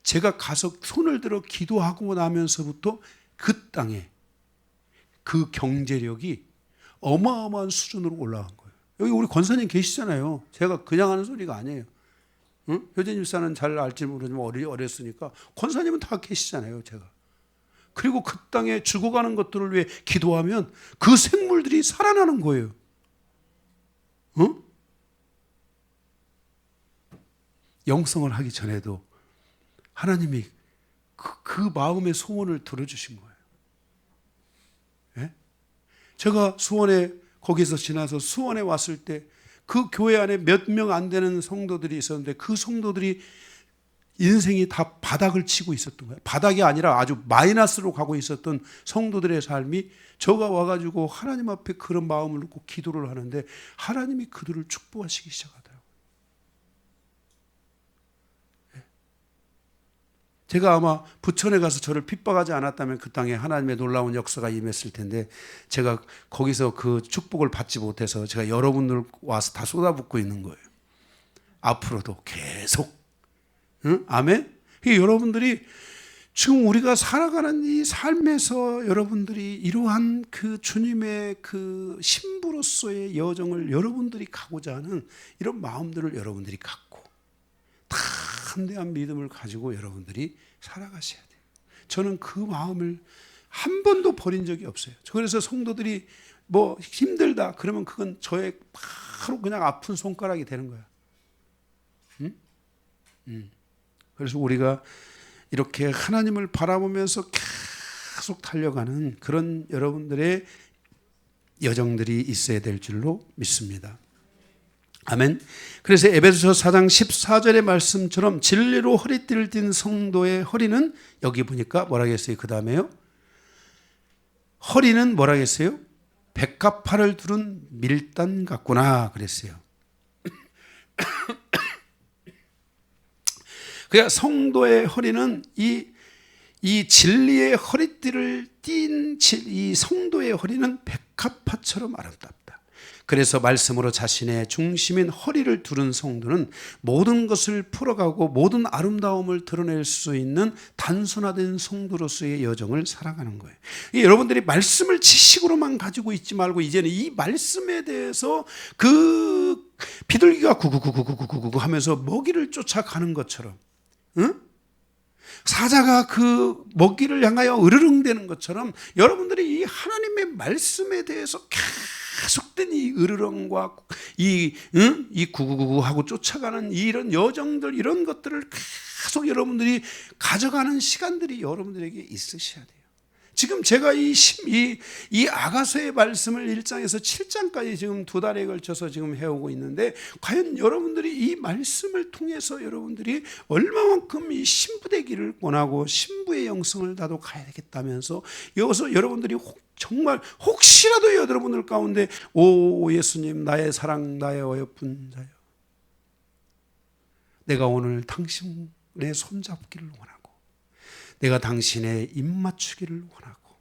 제가 가서 손을 들어 기도하고 나면서부터 그 땅에 그 경제력이 어마어마한 수준으로 올라간 거예요. 여기 우리 권사님 계시잖아요. 제가 그냥 하는 소리가 아니에요. 응? 효진 집사는 잘 알지 모르지만 어렸으니까 권사님은 다 계시잖아요. 제가. 그리고 그 땅에 죽어가는 것들을 위해 기도하면 그 생물들이 살아나는 거예요. 응? 영성을 하기 전에도 하나님이 그 마음의 소원을 들어주신 거예요. 제가 수원에, 거기서 지나서 수원에 왔을 때 그 교회 안에 몇 명 안 되는 성도들이 있었는데, 그 성도들이 인생이 다 바닥을 치고 있었던 거예요. 바닥이 아니라 아주 마이너스로 가고 있었던 성도들의 삶이, 저가 와가지고 하나님 앞에 그런 마음을 놓고 기도를 하는데 하나님이 그들을 축복하시기 시작하더라고요. 제가 아마 부천에 가서 저를 핍박하지 않았다면 그 땅에 하나님의 놀라운 역사가 임했을 텐데, 제가 거기서 그 축복을 받지 못해서 제가 여러분들 와서 다 쏟아붓고 있는 거예요. 앞으로도 계속. 응? 아멘? 여러분들이 지금 우리가 살아가는 이 삶에서 여러분들이 이러한 그 주님의 그 신부로서의 여정을 여러분들이 가고자 하는 이런 마음들을 여러분들이 갖고 다 담대한 믿음을 가지고 여러분들이 살아가셔야 돼요. 저는 그 마음을 한 번도 버린 적이 없어요. 그래서 성도들이 뭐 힘들다 그러면 그건 저의 바로 그냥 아픈 손가락이 되는 거야. 그래서 우리가 이렇게 하나님을 바라보면서 계속 달려가는 그런 여러분들의 여정들이 있어야 될 줄로 믿습니다. 아멘. 그래서 에베소서 4장 14절의 말씀처럼 진리로 허리띠를 띤 성도의 허리는 여기 보니까 뭐라고 했어요? 그 다음에요. 허리는 뭐라고 했어요? 백합화를 두른 밀단 같구나 그랬어요. 그러니까 성도의 허리는 이 진리의 허리띠를 띤 이 성도의 허리는 백합화처럼 아름답다. 그래서 말씀으로 자신의 중심인 허리를 두른 성도는 모든 것을 풀어가고 모든 아름다움을 드러낼 수 있는 단순화된 성도로서의 여정을 살아가는 거예요. 여러분들이 말씀을 지식으로만 가지고 있지 말고 이제는 이 말씀에 대해서 그 비둘기가 구구구구구구구 하면서 먹이를 쫓아가는 것처럼, 응? 사자가 그 먹이를 향하여 으르렁대는 것처럼 여러분들이 이 하나님의 말씀에 대해서 계속된 이 으르렁과 이 구구구구 하고 쫓아가는 이런 여정들, 이런 것들을 계속 여러분들이 가져가는 시간들이 여러분들에게 있으셔야 돼요. 지금 제가 이 아가서의 말씀을 1장에서 7장까지 지금 2달에 걸쳐서 지금 해오고 있는데, 과연 여러분들이 이 말씀을 통해서 여러분들이 얼마만큼 이 신부되기를 원하고 신부의 영성을 나도 가야 되겠다면서 여기서 여러분들이 정말 혹시라도 여러분들 가운데 오 예수님 나의 사랑 나의 어여쁜 자요, 내가 오늘 당신의 손잡기를 원하고 내가 당신의 입 맞추기를 원하고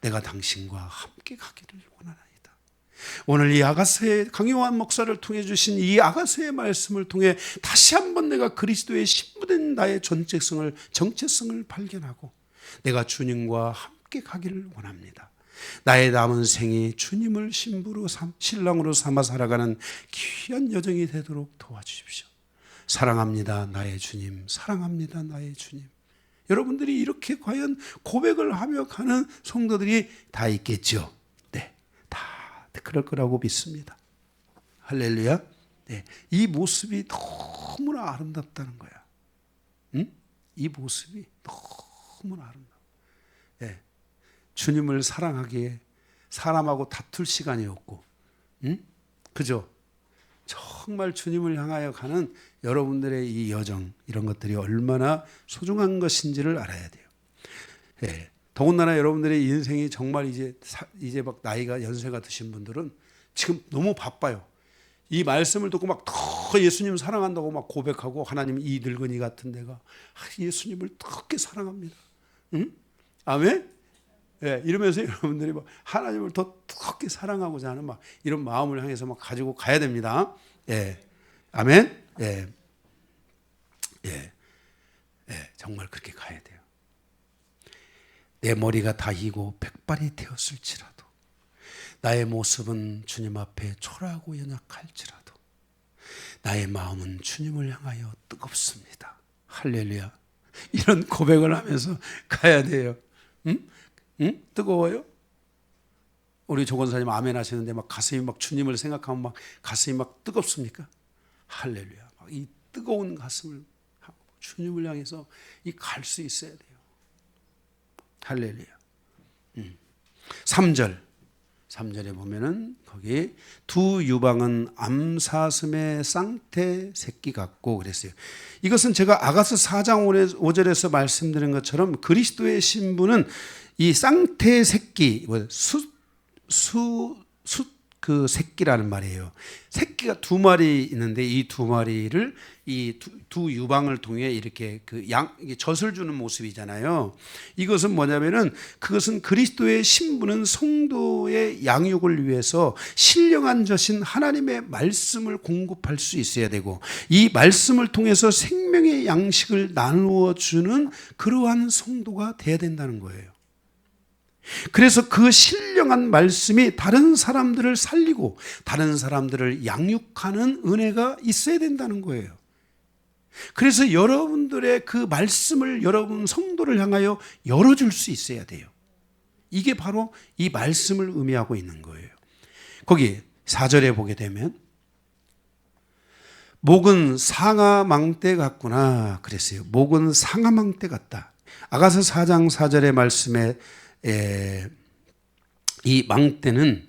내가 당신과 함께 가기를 원하나이다. 오늘 이 아가서의 강요한 목사를 통해 주신 이 아가서의 말씀을 통해 다시 한번 내가 그리스도의 신부된 나의 정체성을 발견하고 내가 주님과 함께 가기를 원합니다. 나의 남은 생이 주님을 신랑으로 삼아 살아가는 귀한 여정이 되도록 도와주십시오. 사랑합니다 나의 주님, 사랑합니다 나의 주님. 여러분들이 이렇게 과연 고백을 하며 가는 성도들이 다 있겠죠. 네, 다 그럴 거라고 믿습니다. 할렐루야. 네, 이 모습이 너무나 아름답다는 거야. 응? 이 모습이 너무나 아름다워. 네, 주님을 사랑하기에 사람하고 다툴 시간이 없고, 응? 그죠? 정말 주님을 향하여 가는 여러분들의 이 여정, 이런 것들이 얼마나 소중한 것인지를 알아야 돼요. 예. 더군다나 여러분들의 인생이 정말 이제 막 나이가 연세가 드신 분들은 지금 너무 바빠요. 이 말씀을 듣고 막 더 예수님 사랑한다고 막 고백하고, 하나님 이 늙은이 같은 내가 예수님을 더럽게 사랑합니다. 응? 아멘? 예, 이러면서 여러분들이 막 하나님을 더 뜨겁게 사랑하고자 하는 막 이런 마음을 향해서 막 가지고 가야 됩니다. 예, 아멘. 예, 예, 예, 정말 그렇게 가야 돼요. 내 머리가 다히고 백발이 되었을지라도 나의 모습은 주님 앞에 초라하고 연약할지라도 나의 마음은 주님을 향하여 뜨겁습니다. 할렐루야. 이런 고백을 하면서 가야 돼요. 응? 응? 뜨거워요? 우리 조건사님 아멘 하시는데 막 가슴이 막 주님을 생각하면 막 가슴이 막 뜨겁습니까? 할렐루야. 막 이 뜨거운 가슴을 주님을 향해서 이 갈 수 있어야 돼요. 할렐루야. 3절에 보면은 거기 두 유방은 암사슴의 쌍태 새끼 같고 그랬어요. 이것은 제가 아가서 4장 5절에서 말씀드린 것처럼 그리스도의 신부는 이 쌍태 새끼, 그 새끼라는 말이에요. 새끼가 두 마리 있는데 이 두 마리를 이 두 유방을 통해 이렇게 젖을 주는 모습이잖아요. 이것은 뭐냐면은 그것은 그리스도의 신부는 성도의 양육을 위해서 신령한 젖인 하나님의 말씀을 공급할 수 있어야 되고, 이 말씀을 통해서 생명의 양식을 나누어 주는 그러한 성도가 돼야 된다는 거예요. 그래서 그 신령한 말씀이 다른 사람들을 살리고 다른 사람들을 양육하는 은혜가 있어야 된다는 거예요. 그래서 여러분들의 그 말씀을 여러분 성도를 향하여 열어줄 수 있어야 돼요. 이게 바로 이 말씀을 의미하고 있는 거예요. 거기 4절에 보게 되면 목은 상아망대 같구나 그랬어요. 목은 상아망대 같다. 아가서 4장 4절의 말씀에 이 망대는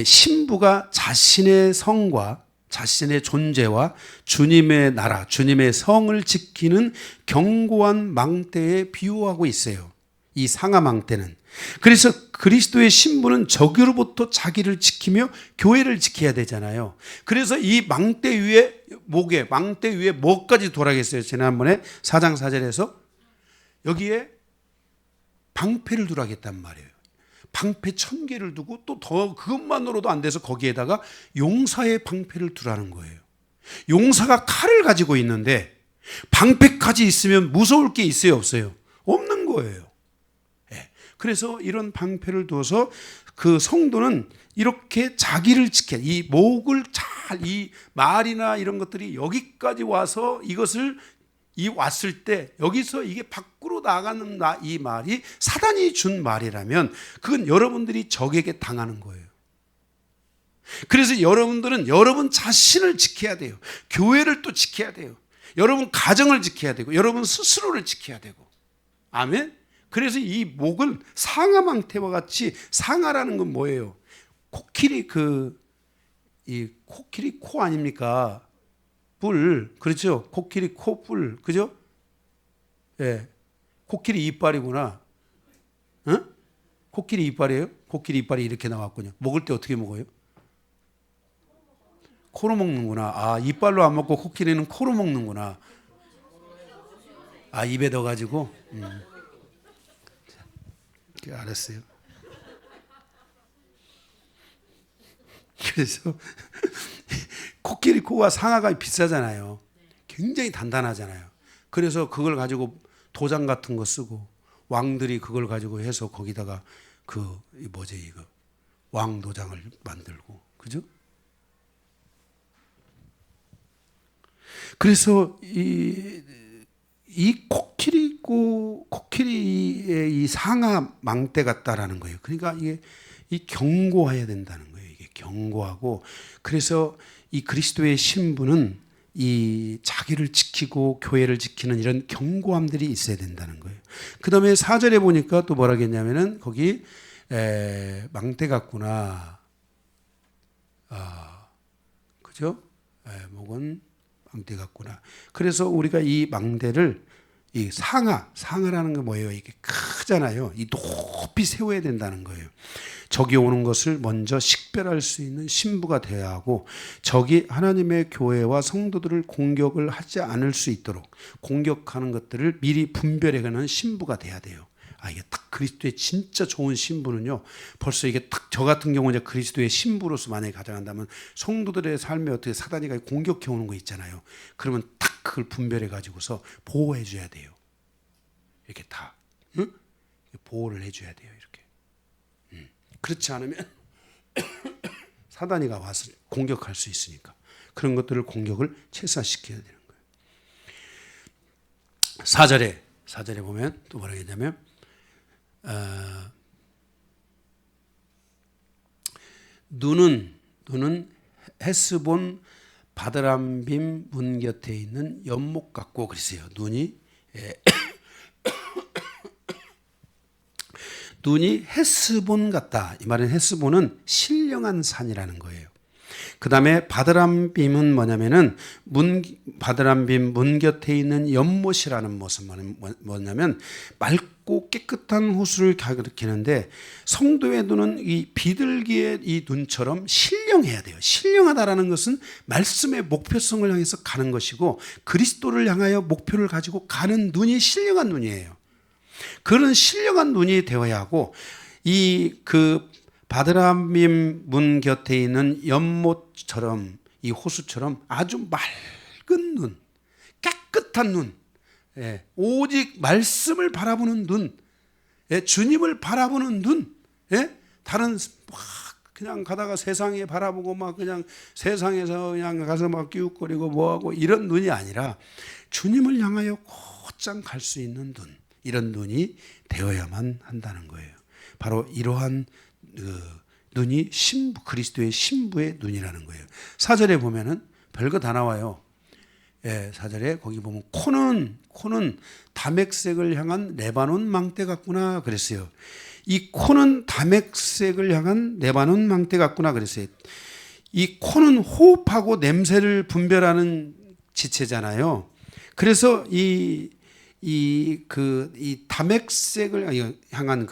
신부가 자신의 성과 자신의 존재와 주님의 나라, 주님의 성을 지키는 견고한 망대에 비유하고 있어요. 이 상하 망대는. 그래서 그리스도의 신부는 저기로부터 자기를 지키며 교회를 지켜야 되잖아요. 그래서 이 망대 위에 망대 위에 뭐까지 돌아가겠어요? 지난번에 4장 4절에서 여기에 방패를 두라겠단 말이에요. 방패 1000개를 두고 또 더 그것만으로도 안 돼서 거기에다가 용사의 방패를 두라는 거예요. 용사가 칼을 가지고 있는데 방패까지 있으면 무서울 게 있어요, 없어요? 없는 거예요. 그래서 이런 방패를 두어서 그 성도는 이렇게 자기를 지켜, 이 목을 이 말이나 이런 것들이 여기까지 와서 이것을 왔을 때 여기서 이게 밖으로 나가는 이 말이 사단이 준 말이라면 그건 여러분들이 적에게 당하는 거예요. 그래서 여러분들은 여러분 자신을 지켜야 돼요. 교회를 또 지켜야 돼요. 여러분 가정을 지켜야 되고 여러분 스스로를 지켜야 되고. 아멘. 그래서 이 목은 상하망태와 같이, 상하라는 건 뭐예요? 코끼리 이 코끼리 코 아닙니까? 뿔, 그렇죠? 코끼리 코 뿔, 그죠? 예, 코끼리 이빨이구나. 응? 코끼리 이빨이에요? 코끼리 이빨이 이렇게 나왔군요. 먹을 때 어떻게 먹어요? 코로 먹는구나. 아, 이빨로 안 먹고 코끼리는 코로 먹는구나. 아, 입에 넣어가지고. 알았어요. 그래서 코끼리 코가 상하가 비싸잖아요. 굉장히 단단하잖아요. 그래서 그걸 가지고 도장 같은 거 쓰고 왕들이 그걸 가지고 해서 거기다가 이거 왕 도장을 만들고, 그죠? 그래서 이 코끼리의 이 상하 망대 같다라는 거예요. 그러니까 이게 견고해야 된다는 거예요. 이게 견고하고, 그래서 이 그리스도의 신부는 이 자기를 지키고 교회를 지키는 이런 견고함들이 있어야 된다는 거예요. 그 다음에 4절에 보니까 또 뭐라 했냐면은 거기 망대 같구나. 그죠? 목은 망대 같구나. 그래서 우리가 이 망대를 이 상하라는 게 뭐예요? 이게 크잖아요. 이 높이 세워야 된다는 거예요. 적이 오는 것을 먼저 식별할 수 있는 신부가 되어야 하고, 적이 하나님의 교회와 성도들을 공격을 하지 않을 수 있도록 공격하는 것들을 미리 분별해가는 신부가 돼야 돼요. 이게 딱 그리스도의 진짜 좋은 신부는요, 벌써 이게 딱 저 같은 경우는 그리스도의 신부로서 만약에 가정한다면 성도들의 삶에 어떻게 사단이 공격해 오는 거 있잖아요. 그러면 딱 그걸 분별해 가지고서 보호해 줘야 돼요. 이렇게 다, 응? 보호를 해 줘야 돼요. 이렇게. 그렇지 않으면 사단이가 와서 공격할 수 있으니까 그런 것들을 공격을 최소화시켜야 되는 거예요. 4절에 보면 또 뭐라고 했냐면 눈은 헤스본 바드람빔 문 곁에 있는 연못 같고 그랬어요. 눈이 헤스본 같다. 이 말은 헤스본은 신령한 산이라는 거예요. 그 다음에 바드람빔은 뭐냐면은 바드람빔 문 곁에 있는 연못이라는 것은 뭐냐면 맑고 깨끗한 호수를 가리키는데, 성도의 눈은 이 비둘기의 이 눈처럼 신령해야 돼요. 신령하다라는 것은 말씀의 목표성을 향해서 가는 것이고, 그리스도를 향하여 목표를 가지고 가는 눈이 신령한 눈이에요. 그런 신령한 눈이 되어야 하고, 바드람빔 문 곁에 있는 연못처럼, 이 호수처럼 아주 맑은 눈, 깨끗한 눈, 오직 말씀을 바라보는 눈, 주님을 바라보는 눈, 다른 그냥 가다가 세상에 바라보고 막 그냥 세상에서 그냥 가서 막 끼웃거리고 뭐하고 이런 눈이 아니라 주님을 향하여 곧장 갈 수 있는 눈, 이런 눈이 되어야만 한다는 거예요. 바로 이러한 눈이 그리스도의 신부의 눈이라는 거예요. 4절에 보면은 별거 다 나와요. 4절에 거기 보면 코는 담액색을 향한 레바논 망대 같구나 그랬어요. 이 코는 담액색을 향한 레바논 망대 같구나 그랬어요. 이 코는 호흡하고 냄새를 분별하는 지체잖아요. 그래서 이 담액색을 향한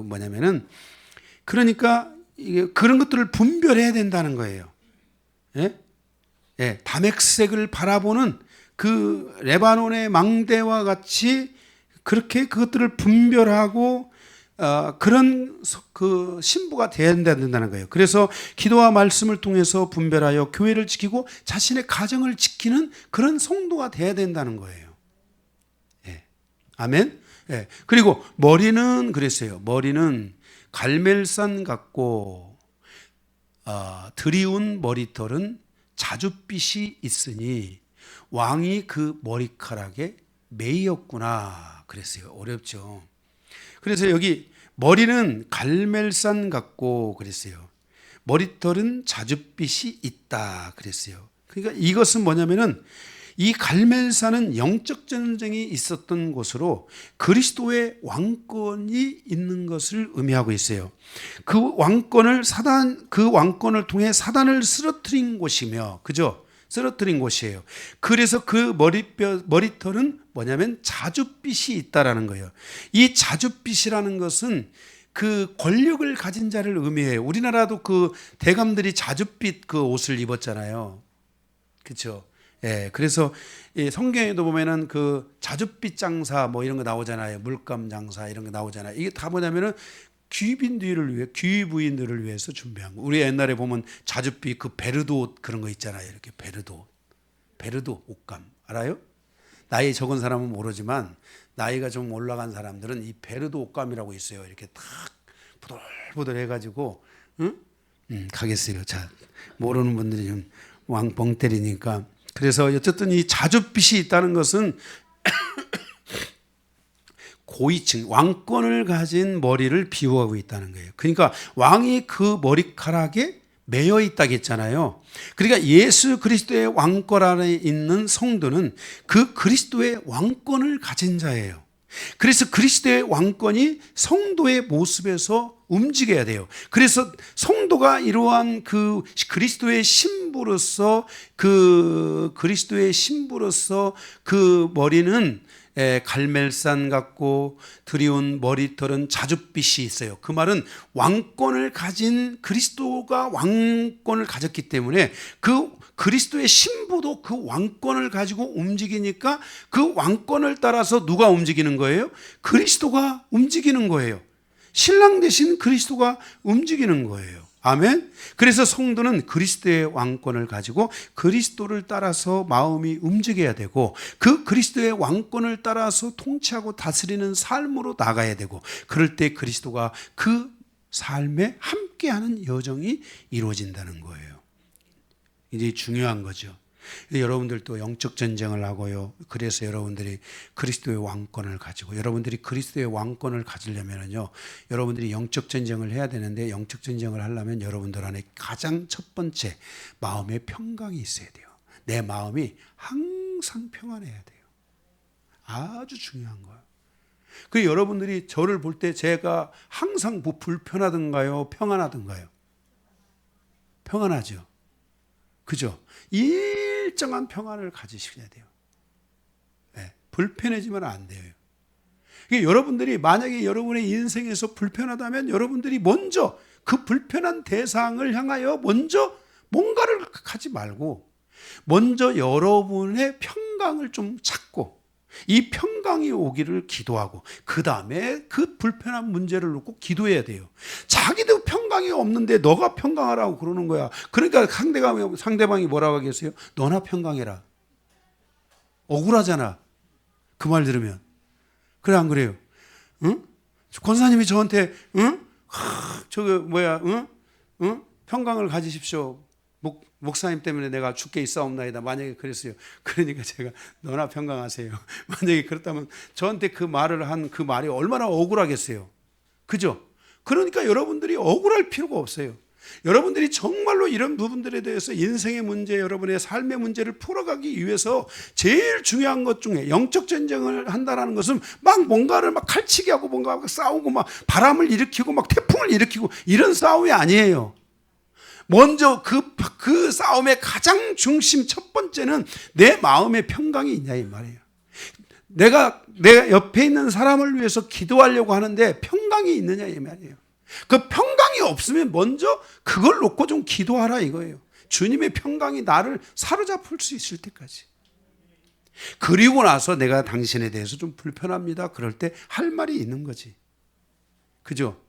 뭐냐면은, 그러니까 그런 것들을 분별해야 된다는 거예요. 예? 예, 담액색을 바라보는 그 레바논의 망대와 같이 그렇게 그것들을 분별하고 그런 그 신부가 되어야 된다는 거예요. 그래서 기도와 말씀을 통해서 분별하여 교회를 지키고 자신의 가정을 지키는 그런 성도가 되어야 된다는 거예요. 예. 아멘. 예. 그리고 머리는 그랬어요. 머리는 갈멜산 같고 드리운 머리털은 자줏빛이 있으니 왕이 그 머리카락에 매였구나 그랬어요. 어렵죠. 그래서 여기 머리는 갈멜산 같고 그랬어요. 머리털은 자줏빛이 있다 그랬어요. 그러니까 이것은 뭐냐면은, 이 갈멜산은 영적 전쟁이 있었던 곳으로 그리스도의 왕권이 있는 것을 의미하고 있어요. 그 왕권을 통해 사단을 쓰러뜨린 곳이며, 그죠? 쓰러뜨린 곳이에요. 그래서 그 머리털은 뭐냐면 자줏빛이 있다라는 거예요. 이 자줏빛이라는 것은 그 권력을 가진 자를 의미해요. 우리나라도 그 대감들이 자줏빛 그 옷을 입었잖아요. 그렇죠? 예, 그래서 성경에도 보면은 그 자줏빛 장사 뭐 이런 거 나오잖아요. 물감 장사 이런 거 나오잖아요. 이게 다 뭐냐면은 귀 부인들을 위해서 준비한 거. 우리 옛날에 보면 자줏빛 그 베르도 옷 그런 거 있잖아요. 이렇게 베르도 옷감 알아요? 나이 적은 사람은 모르지만 나이가 좀 올라간 사람들은 이 베르도 옷감이라고 있어요. 이렇게 탁 부들부들 해가지고, 응? 가겠어요. 자, 모르는 분들이 좀 왕뻥 때리니까. 그래서 어쨌든 이 자줏빛이 있다는 것은 고위층, 왕권을 가진 머리를 비유하고 있다는 거예요. 그러니까 왕이 그 머리카락에 매여 있다고 했잖아요. 그러니까 예수 그리스도의 왕권 안에 있는 성도는 그 그리스도의 왕권을 가진 자예요. 그래서 그리스도의 왕권이 성도의 모습에서 움직여야 돼요. 그래서 성도가 이러한 그 그리스도의 신부로서 그 머리는 갈멜산 같고 드리운 머리털은 자줏빛이 있어요. 그 말은 왕권을 가진 그리스도가 왕권을 가졌기 때문에 그 그리스도의 신부도 그 왕권을 가지고 움직이니까 그 왕권을 따라서 누가 움직이는 거예요? 그리스도가 움직이는 거예요. 신랑 대신 그리스도가 움직이는 거예요. 아멘. 그래서 성도는 그리스도의 왕권을 가지고 그리스도를 따라서 마음이 움직여야 되고, 그 그리스도의 왕권을 따라서 통치하고 다스리는 삶으로 나가야 되고, 그럴 때 그리스도가 그 삶에 함께하는 여정이 이루어진다는 거예요. 이제 중요한 거죠. 여러분들도 영적 전쟁을 하고요. 그래서 여러분들이 그리스도의 왕권을 가지고, 여러분들이 그리스도의 왕권을 가지려면요, 여러분들이 영적 전쟁을 해야 되는데, 영적 전쟁을 하려면 여러분들 안에 가장 첫 번째 마음의 평강이 있어야 돼요. 내 마음이 항상 평안해야 돼요. 아주 중요한 거예요. 그 여러분들이 저를 볼 때 제가 항상 불편하던가요? 평안하던가요? 평안하죠. 그죠? 일정한 평안을 가지셔야 돼요. 네, 불편해지면 안 돼요. 여러분들이 만약에 여러분의 인생에서 불편하다면 여러분들이 먼저 그 불편한 대상을 향하여 먼저 뭔가를 하지 말고 먼저 여러분의 평강을 좀 찾고 이 평강이 오기를 기도하고, 그 다음에 그 불편한 문제를 놓고 기도해야 돼요. 자기도 평강이 없는데 너가 평강하라고 그러는 거야. 그러니까 상대방이 뭐라고 하겠어요? 너나 평강해라. 억울하잖아, 그 말 들으면. 그래 안 그래요? 응? 권사님이 저한테 평강을 가지십시오. 목사님 때문에 내가 죽게 있사옵나이다. 만약에 그랬어요. 그러니까 제가 너나 평강하세요. 만약에 그렇다면 저한테 그 말을 한 그 말이 얼마나 억울하겠어요. 그죠? 그러니까 여러분들이 억울할 필요가 없어요. 여러분들이 정말로 이런 부분들에 대해서 인생의 문제, 여러분의 삶의 문제를 풀어가기 위해서 제일 중요한 것 중에, 영적 전쟁을 한다는 것은 막 뭔가를 막 칼치기 하고 뭔가 싸우고 막 바람을 일으키고 막 태풍을 일으키고 이런 싸움이 아니에요. 먼저 그 싸움의 가장 중심 첫 번째는 내 마음의 평강이 있냐 이 말이에요. 내가 옆에 있는 사람을 위해서 기도하려고 하는데 평강이 있느냐 이 말이에요. 그 평강이 없으면 먼저 그걸 놓고 좀 기도하라 이거예요. 주님의 평강이 나를 사로잡을 수 있을 때까지. 그리고 나서 내가 당신에 대해서 좀 불편합니다. 그럴 때 할 말이 있는 거지. 그죠?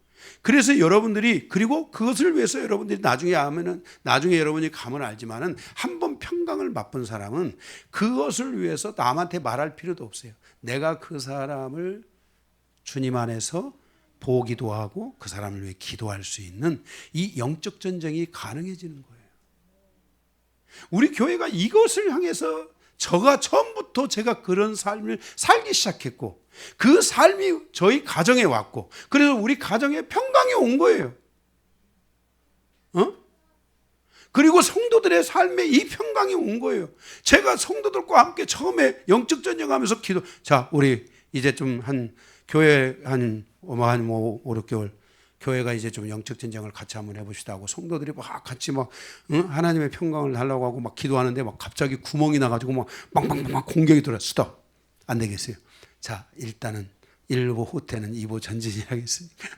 그래서 여러분들이, 그리고 그것을 위해서 여러분들이 나중에 여러분이 가면 알지만은 한번 평강을 맛본 사람은 그것을 위해서 남한테 말할 필요도 없어요. 내가 그 사람을 주님 안에서 보기도 하고 그 사람을 위해 기도할 수 있는 이 영적 전쟁이 가능해지는 거예요. 우리 교회가 이것을 향해서 처음부터 제가 그런 삶을 살기 시작했고 그 삶이 저희 가정에 왔고 그래서 우리 가정에 평강이 온 거예요. 그리고 성도들의 삶에 이 평강이 온 거예요. 제가 성도들과 함께 처음에 영적 전쟁하면서 자, 우리 이제 좀 교회 한 5, 6개월 교회가 이제 좀 영적 전쟁을 같이 한번 해봅시다 하고 성도들이 막 같이 하나님의 평강을 달라고 하고 막 기도하는데 막 갑자기 구멍이 나가지고 막 공격이 들어왔어. 스톱. 안 되겠어요. 자, 일단은 1보 후퇴는 2보 전진이라겠습니까?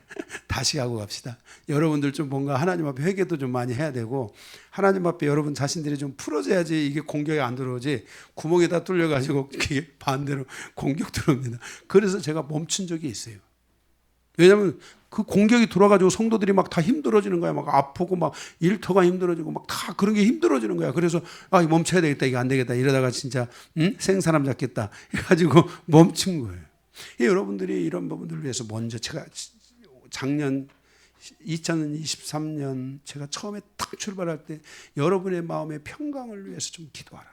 다시 하고 갑시다. 여러분들 좀 뭔가 하나님 앞에 회개도 좀 많이 해야 되고 하나님 앞에 여러분 자신들이 좀 풀어져야지 이게 공격이 안 들어오지 구멍에다 뚫려가지고 그게 반대로 공격 들어옵니다. 그래서 제가 멈춘 적이 있어요. 왜냐하면 그 공격이 들어와가지고 성도들이 막 다 힘들어지는 거야. 막 아프고 막 일터가 힘들어지고 막 다 그런 게 힘들어지는 거야. 그래서 멈춰야 되겠다. 이거 안 되겠다. 이러다가 진짜 생사람 잡겠다. 해가지고 멈춘 거예요. 여러분들이 이런 부분들을 위해서 먼저 제가 작년 2023년 제가 처음에 딱 출발할 때 여러분의 마음의 평강을 위해서 좀 기도하라.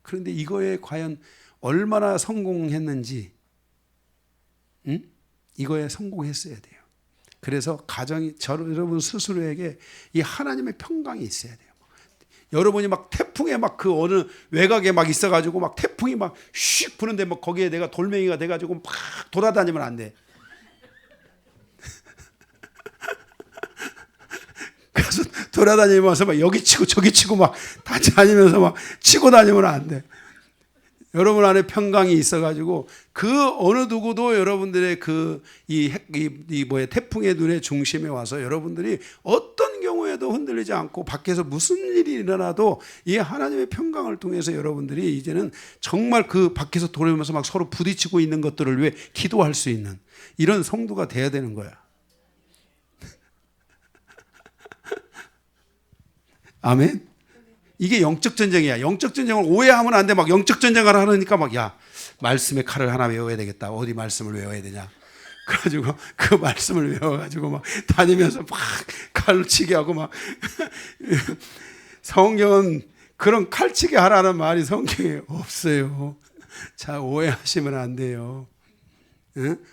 그런데 이거에 과연 얼마나 성공했는지 이거에 성공했어야 돼요. 그래서 여러분 스스로에게 이 하나님의 평강이 있어야 돼요. 여러분이 막 태풍에 막 그 어느 외곽에 막 있어가지고 막 태풍이 막 슉 부는데 막 거기에 내가 돌멩이가 돼가지고 막 돌아다니면 안 돼. 그래서 돌아다니면서 막 여기 치고 저기 치고 막 다 다니면서 막 치고 다니면 안 돼. 여러분 안에 평강이 있어가지고 그 어느 누구도 여러분들의 태풍의 눈의 중심에 와서 여러분들이 어떤 경우에도 흔들리지 않고 밖에서 무슨 일이 일어나도 이 하나님의 평강을 통해서 여러분들이 이제는 정말 그 밖에서 돌아오면서 막 서로 부딪히고 있는 것들을 위해 기도할 수 있는 이런 성도가 돼야 되는 거야. 아멘. 이게 영적 전쟁이야. 영적 전쟁을 오해하면 안 돼. 막 영적 전쟁을 하니까 막 말씀의 칼을 하나 외워야 되겠다. 어디 말씀을 외워야 되냐. 그래가지고 그 말씀을 외워가지고 막 다니면서 막 칼치게 하고 막 성경은 그런 칼치게 하라는 말이 성경에 없어요. 자, 오해하시면 안 돼요.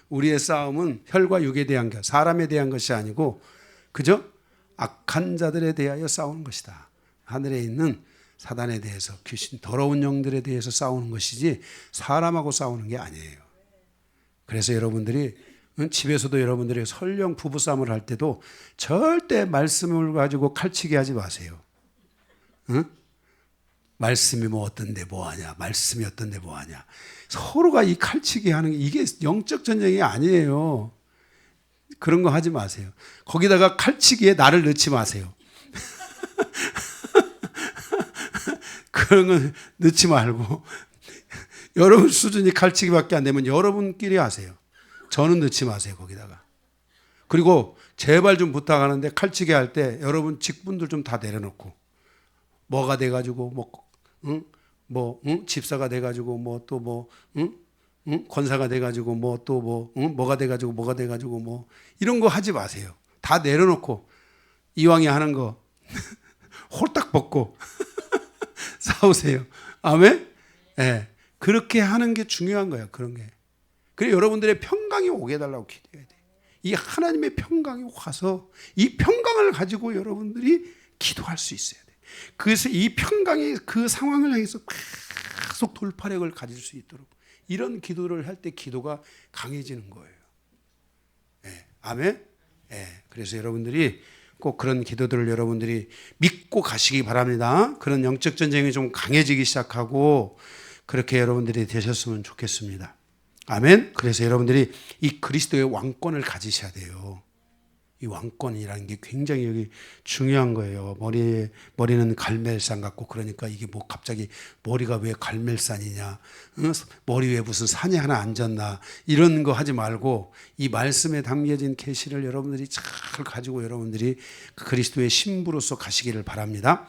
우리의 싸움은 혈과 육에 대한 것, 사람에 대한 것이 아니고 그죠? 악한 자들에 대하여 싸우는 것이다. 하늘에 있는 사단에 대해서 귀신 더러운 영들에 대해서 싸우는 것이지 사람하고 싸우는 게 아니에요. 그래서 여러분들이 집에서도 여러분들이 설령 부부싸움을 할 때도 절대 말씀을 가지고 칼치게 하지 마세요. 말씀이 뭐 어떤데 뭐하냐, 말씀이 어떤데 뭐하냐. 서로가 이 칼치게 하는 게 이게 영적 전쟁이 아니에요. 그런 거 하지 마세요. 거기다가 칼치기에 나를 넣지 마세요. 그런 건 넣지 말고 여러분 수준이 칼치기밖에 안 되면 여러분끼리 하세요. 저는 넣지 마세요 거기다가. 그리고 제발 좀 부탁하는데 칼치기 할 때 여러분 직분들 좀 다 내려놓고 뭐가 돼가지고 집사가 돼가지고 권사가 돼가지고 뭐가 돼가지고 이런 거 하지 마세요. 다 내려놓고 이왕이 하는 거 홀딱 벗고 싸우세요. 아멘? 네. 그렇게 하는 게 중요한 거예요. 그런 게. 그래서 여러분들의 평강이 오게 해달라고 기도해야 돼요. 이 하나님의 평강이 와서 이 평강을 가지고 여러분들이 기도할 수 있어야 돼요. 그래서 이 평강이 그 상황을 향해서 계속 돌파력을 가질 수 있도록 이런 기도를 할 때 기도가 강해지는 거예요. 네. 아멘? 네. 그래서 여러분들이 꼭 그런 기도들을 여러분들이 믿고 가시기 바랍니다. 그런 영적 전쟁이 좀 강해지기 시작하고 그렇게 여러분들이 되셨으면 좋겠습니다. 아멘. 그래서 여러분들이 이 그리스도의 왕권을 가지셔야 돼요. 이 왕권이라는 게 굉장히 여기 중요한 거예요. 머리는 갈멜산 같고 그러니까 이게 뭐 갑자기 머리가 왜 갈멜산이냐, 머리 위에 무슨 산이 하나 앉았나 이런 거 하지 말고 이 말씀에 담겨진 계시를 여러분들이 잘 가지고 여러분들이 그리스도의 신부로서 가시기를 바랍니다.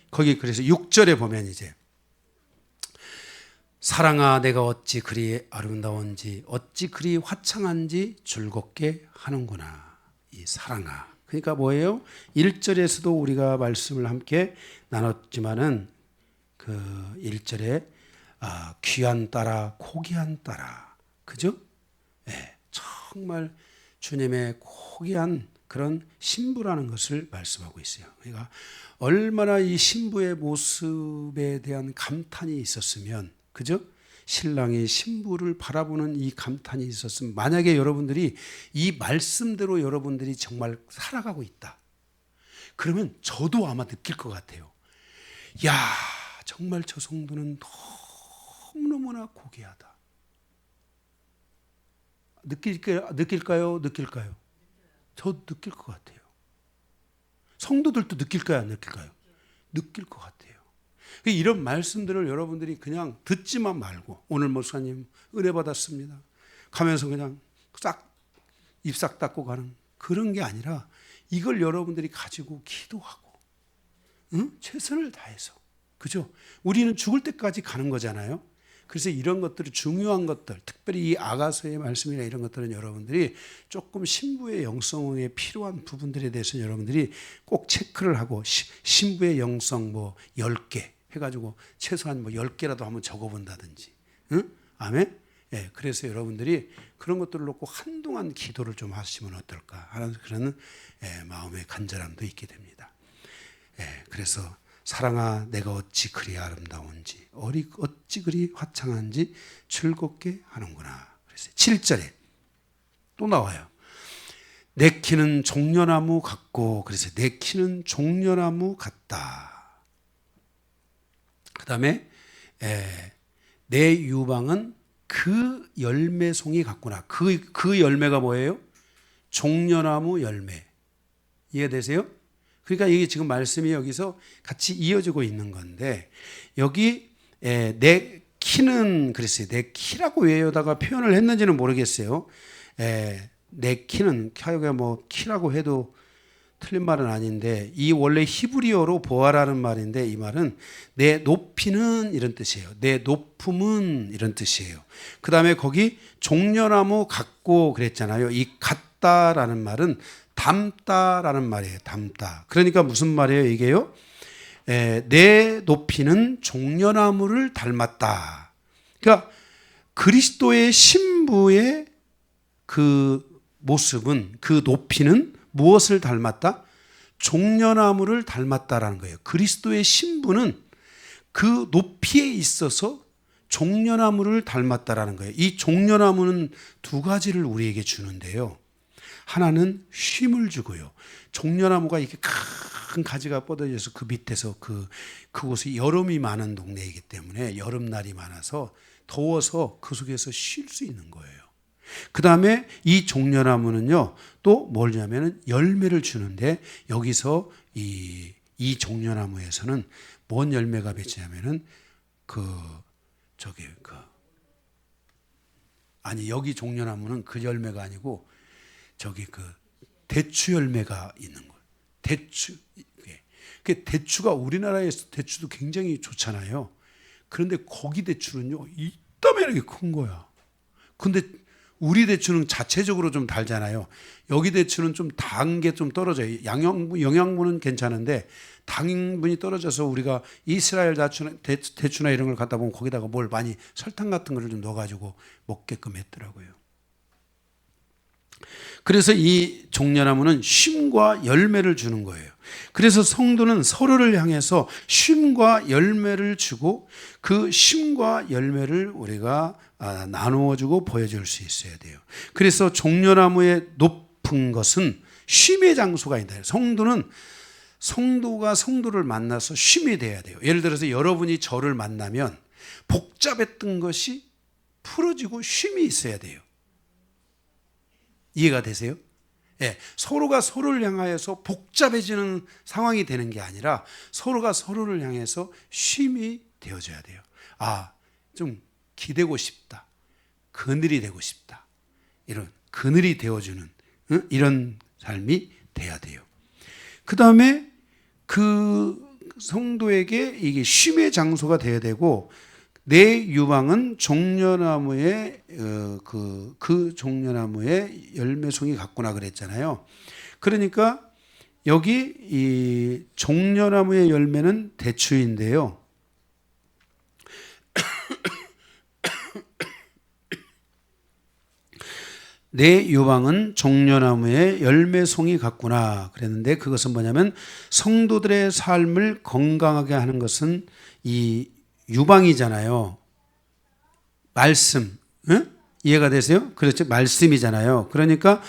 거기 그래서 6절에 보면 이제 사랑아 내가 어찌 그리 아름다운지 어찌 그리 화창한지 즐겁게 하는구나. 이 사랑아. 그러니까 뭐예요? 1절에서도 우리가 말씀을 함께 나눴지만은 그 1절에 귀한 딸아 고귀한 딸아. 그죠? 네, 정말 주님의 고귀한 그런 신부라는 것을 말씀하고 있어요. 그러니까 얼마나 이 신부의 모습에 대한 감탄이 있었으면 그죠? 신랑이 신부를 바라보는 이 감탄이 있었으면 만약에 여러분들이 이 말씀대로 여러분들이 정말 살아가고 있다. 그러면 저도 아마 느낄 것 같아요. 야, 정말 저 성도는 너무너무나 고귀하다. 느낄까요? 저도 느낄 것 같아요. 성도들도 느낄까요? 안 느낄까요? 느낄 것 같아요. 이런 말씀들을 여러분들이 그냥 듣지만 말고 오늘 목사님 은혜 받았습니다. 가면서 그냥 입 싹 닫고 가는 그런 게 아니라 이걸 여러분들이 가지고 기도하고 최선을 다해서 그죠? 우리는 죽을 때까지 가는 거잖아요. 그래서 이런 것들이 중요한 것들 특별히 이 아가서의 말씀이나 이런 것들은 여러분들이 조금 신부의 영성에 필요한 부분들에 대해서 여러분들이 꼭 체크를 하고 신부의 영성 뭐 10개 해가지고 최소한 뭐 10개라도 한번 적어본다든지. 응? 아멘? 예, 그래서 여러분들이 그런 것들을 놓고 한동안 기도를 좀 하시면 어떨까 하는 그런 마음의 간절함도 있게 됩니다. 예, 그래서 사랑아 내가 어찌 그리 아름다운지 어찌 그리 화창한지 즐겁게 하는구나. 그래서 7절에 또 나와요. 내 키는 종려나무 같고 그래서 내 키는 종려나무 같다. 그 다음에 내 유방은 그 열매송이 같구나. 그 열매가 뭐예요? 종려나무 열매. 이해되세요? 그러니까 이게 지금 말씀이 여기서 같이 이어지고 있는 건데 여기 내 키는 그랬어요. 내 키라고 왜 여기다가 표현을 했는지는 모르겠어요. 내 키는 뭐 키라고 해도 틀린 말은 아닌데 이 원래 히브리어로 보아라는 말인데 이 말은 내 높이는 이런 뜻이에요. 내 높음은 이런 뜻이에요. 그 다음에 거기 종려나무 같고 그랬잖아요. 이 같다라는 말은 닮다라는 말이에요. 닮다. 그러니까 무슨 말이에요 이게요? 내 높이는 종려나무를 닮았다. 그러니까 그리스도의 신부의 그 모습은 그 높이는 무엇을 닮았다? 종려나무를 닮았다라는 거예요. 그리스도의 신부는 그 높이에 있어서 종려나무를 닮았다라는 거예요. 이 종려나무는 두 가지를 우리에게 주는데요. 하나는 쉼을 주고요. 종려나무가 이렇게 큰 가지가 뻗어져서 그 밑에서 그곳이 여름이 많은 동네이기 때문에 여름날이 많아서 더워서 그 속에서 쉴 수 있는 거예요. 그 다음에 이 종려나무는요, 또 뭐냐면은 열매를 주는데 여기서 이 종려나무에서는 뭔 열매가 맺히냐면은 여기 종려나무는 그 열매가 아니고 대추 열매가 있는 거예요. 대추가 우리나라에서 대추도 굉장히 좋잖아요. 그런데 거기 대추는요, 이따만하게 큰 거야. 근데 우리 대추는 자체적으로 좀 달잖아요. 여기 대추는 좀 단 게 좀 떨어져요. 영양분은 괜찮은데 당분이 떨어져서 우리가 이스라엘 대추나 이런 걸 갖다 보면 거기다가 뭘 많이 설탕 같은 걸 좀 넣어가지고 먹게끔 했더라고요. 그래서 이 종려나무는 쉼과 열매를 주는 거예요. 그래서 성도는 서로를 향해서 쉼과 열매를 주고 그 쉼과 열매를 우리가 나누어주고 보여줄 수 있어야 돼요. 그래서 종려나무의 높은 것은 쉼의 장소가 있다. 성도가 성도를 만나서 쉼이 돼야 돼요. 예를 들어서 여러분이 저를 만나면 복잡했던 것이 풀어지고 쉼이 있어야 돼요. 이해가 되세요? 예, 서로가 서로를 향하여서 복잡해지는 상황이 되는 게 아니라 서로가 서로를 향해서 쉼이 되어져야 돼요. 아, 좀 기대고 싶다. 그늘이 되고 싶다. 이런 그늘이 되어주는 이런 삶이 돼야 돼요. 그 다음에 그 성도에게 이게 쉼의 장소가 되어야 되고, 내 유방은 종려나무의 그 종려나무의 열매송이 같구나 그랬잖아요. 그러니까 여기 이 종려나무의 열매는 대추인데요. 내 유방은 종려나무의 열매송이 같구나 그랬는데, 그것은 뭐냐면 성도들의 삶을 건강하게 하는 것은 이 유방이잖아요. 말씀, 응? 이해가 되세요? 그렇죠? 말씀이잖아요. 그러니까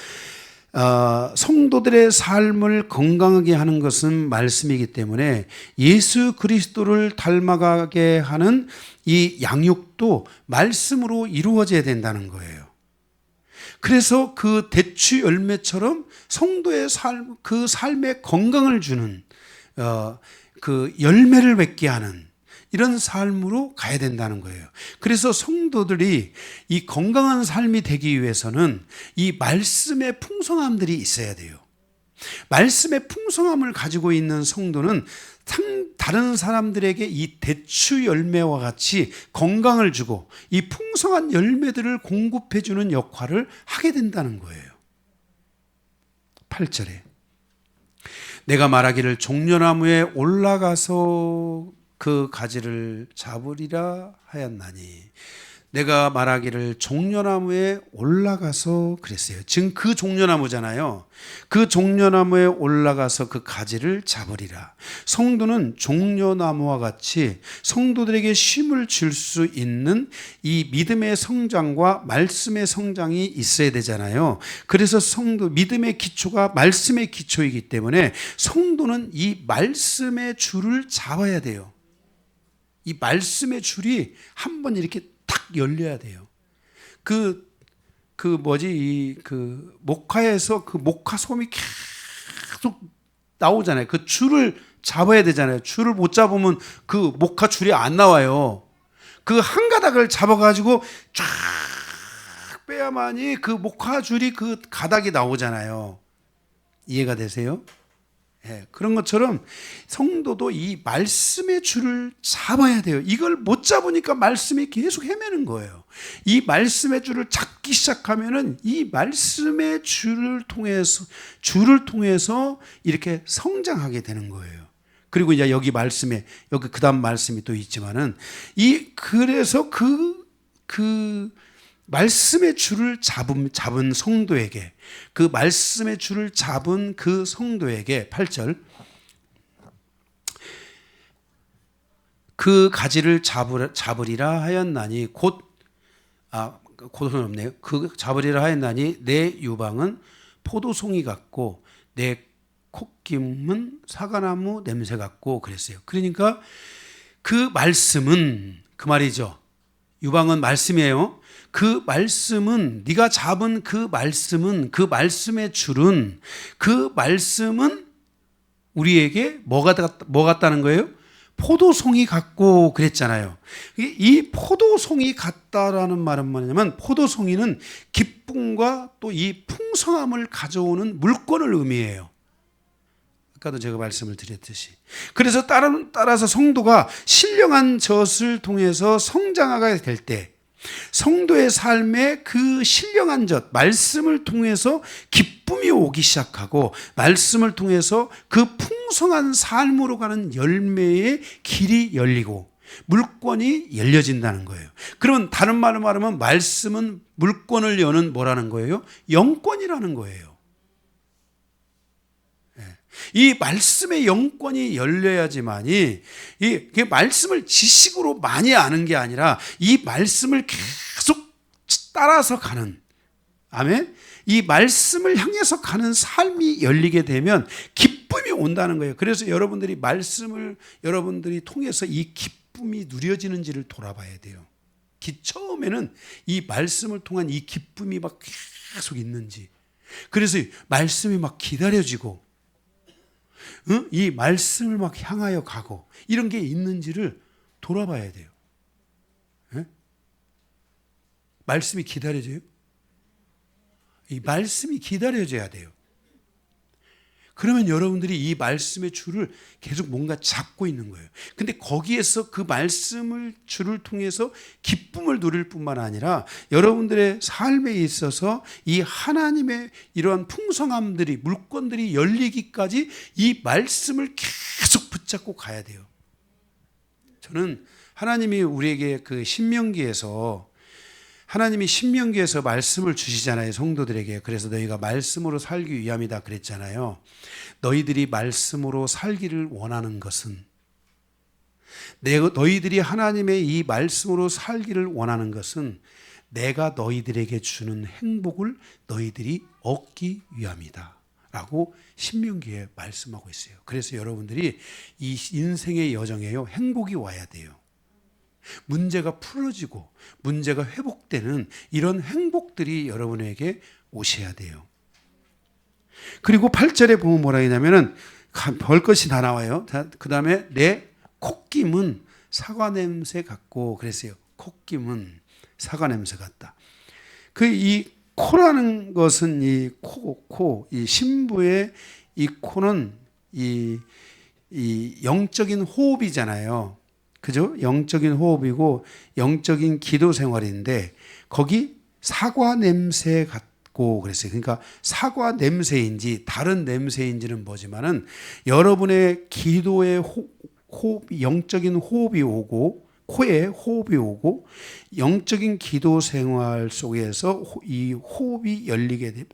성도들의 삶을 건강하게 하는 것은 말씀이기 때문에 예수 그리스도를 닮아가게 하는 이 양육도 말씀으로 이루어져야 된다는 거예요. 그래서 그 대추 열매처럼 성도의 삶, 그 삶에 건강을 주는 그 열매를 맺게 하는 이런 삶으로 가야 된다는 거예요. 그래서 성도들이 이 건강한 삶이 되기 위해서는 이 말씀의 풍성함들이 있어야 돼요. 말씀의 풍성함을 가지고 있는 성도는 다른 사람들에게 이 대추 열매와 같이 건강을 주고 이 풍성한 열매들을 공급해 주는 역할을 하게 된다는 거예요. 8절에 내가 말하기를 종려나무에 올라가서 그 가지를 잡으리라 하였나니, 내가 말하기를 종려나무에 올라가서 그랬어요. 지금 그 종려나무잖아요. 그 종려나무에 올라가서 그 가지를 잡으리라. 성도는 종려나무와 같이 성도들에게 쉼을 줄 수 있는 이 믿음의 성장과 말씀의 성장이 있어야 되잖아요. 그래서 성도 믿음의 기초가 말씀의 기초이기 때문에 성도는 이 말씀의 줄을 잡아야 돼요. 이 말씀의 줄이 한번 이렇게 탁 열려야 돼요. 목화에서 그 목화솜이 계속 나오잖아요. 그 줄을 잡아야 되잖아요. 줄을 못 잡으면 그 목화 줄이 안 나와요. 그 한 가닥을 잡아가지고 쫙 빼야만이 그 목화 줄이 그 가닥이 나오잖아요. 이해가 되세요? 네, 그런 것처럼 성도도 이 말씀의 줄을 잡아야 돼요. 이걸 못 잡으니까 말씀이 계속 헤매는 거예요. 이 말씀의 줄을 잡기 시작하면은 이 말씀의 줄을 통해서 이렇게 성장하게 되는 거예요. 그리고 이제 여기 말씀에 여기 그다음 말씀이 또 있지만은 그래서 그 말씀의 줄을 잡은 성도에게, 그 말씀의 줄을 잡은 그 성도에게 8절 그 가지를 잡으리라 하였나니 곧은 없네요. 그 잡으리라 하였나니 내 유방은 포도송이 같고 내 콧김은 사과나무 냄새 같고 그랬어요. 그러니까 그 말씀은 그 말이죠. 유방은 말씀이에요. 그 말씀은 네가 잡은 그 말씀의 줄은 그 말씀은 우리에게 뭐 같다는 거예요? 포도송이 같고 그랬잖아요. 이 포도송이 같다라는 말은 뭐냐면 포도송이는 기쁨과 또 이 풍성함을 가져오는 물건을 의미해요. 아까도 제가 말씀을 드렸듯이. 그래서 따라서 성도가 신령한 젖을 통해서 성장하게 될 때 성도의 삶에 그 신령한 젖, 말씀을 통해서 기쁨이 오기 시작하고 말씀을 통해서 그 풍성한 삶으로 가는 열매의 길이 열리고 물권이 열려진다는 거예요. 그러면 다른 말로 말하면 말씀은 물권을 여는 뭐라는 거예요? 영권이라는 거예요. 이 말씀의 영권이 열려야지만이 이 말씀을 지식으로 많이 아는 게 아니라 이 말씀을 계속 따라서 가는, 아멘. 이 말씀을 향해서 가는 삶이 열리게 되면 기쁨이 온다는 거예요. 그래서 여러분들이 말씀을 여러분들이 통해서 이 기쁨이 누려지는지를 돌아봐야 돼요. 처음에는 이 말씀을 통한 이 기쁨이 막 계속 있는지, 그래서 말씀이 막 기다려지고, 이 말씀을 막 향하여 가고 이런 게 있는지를 돌아봐야 돼요. 말씀이 기다려져요? 이 말씀이 기다려져야 돼요. 그러면 여러분들이 이 말씀의 줄을 계속 뭔가 잡고 있는 거예요. 근데 거기에서 그 말씀을 줄을 통해서 기쁨을 누릴 뿐만 아니라 여러분들의 삶에 있어서 이 하나님의 이러한 풍성함들이, 물건들이 열리기까지 이 말씀을 계속 붙잡고 가야 돼요. 저는 하나님이 우리에게 그 하나님이 신명기에서 말씀을 주시잖아요, 성도들에게. 그래서 너희가 말씀으로 살기 위함이다 그랬잖아요. 너희들이 말씀으로 살기를 원하는 것은, 너희들이 하나님의 이 말씀으로 살기를 원하는 것은 내가 너희들에게 주는 행복을 너희들이 얻기 위함이다 라고 신명기에 말씀하고 있어요. 그래서 여러분들이 이 인생의 여정에요, 행복이 와야 돼요. 문제가 풀어지고 문제가 회복되는 이런 행복들이 여러분에게 오셔야 돼요. 그리고 8절에 보면 뭐라 했냐면은 별 것이 다 나와요. 그 다음에 내 콧김은 사과 냄새 같고 그랬어요. 콧김은 사과 냄새 같다. 이 코라는 것은 이 신부의 이 코는 이 영적인 호흡이잖아요. 그죠? 영적인 호흡이고 영적인 기도 생활인데 거기 사과 냄새 같고 그랬어요. 그러니까 사과 냄새인지 다른 냄새인지는 뭐지만은 여러분의 기도의 호흡, 영적인 호흡이 오고 코에 호흡이 오고 영적인 기도 생활 속에서 이 호흡이 열리게 되면,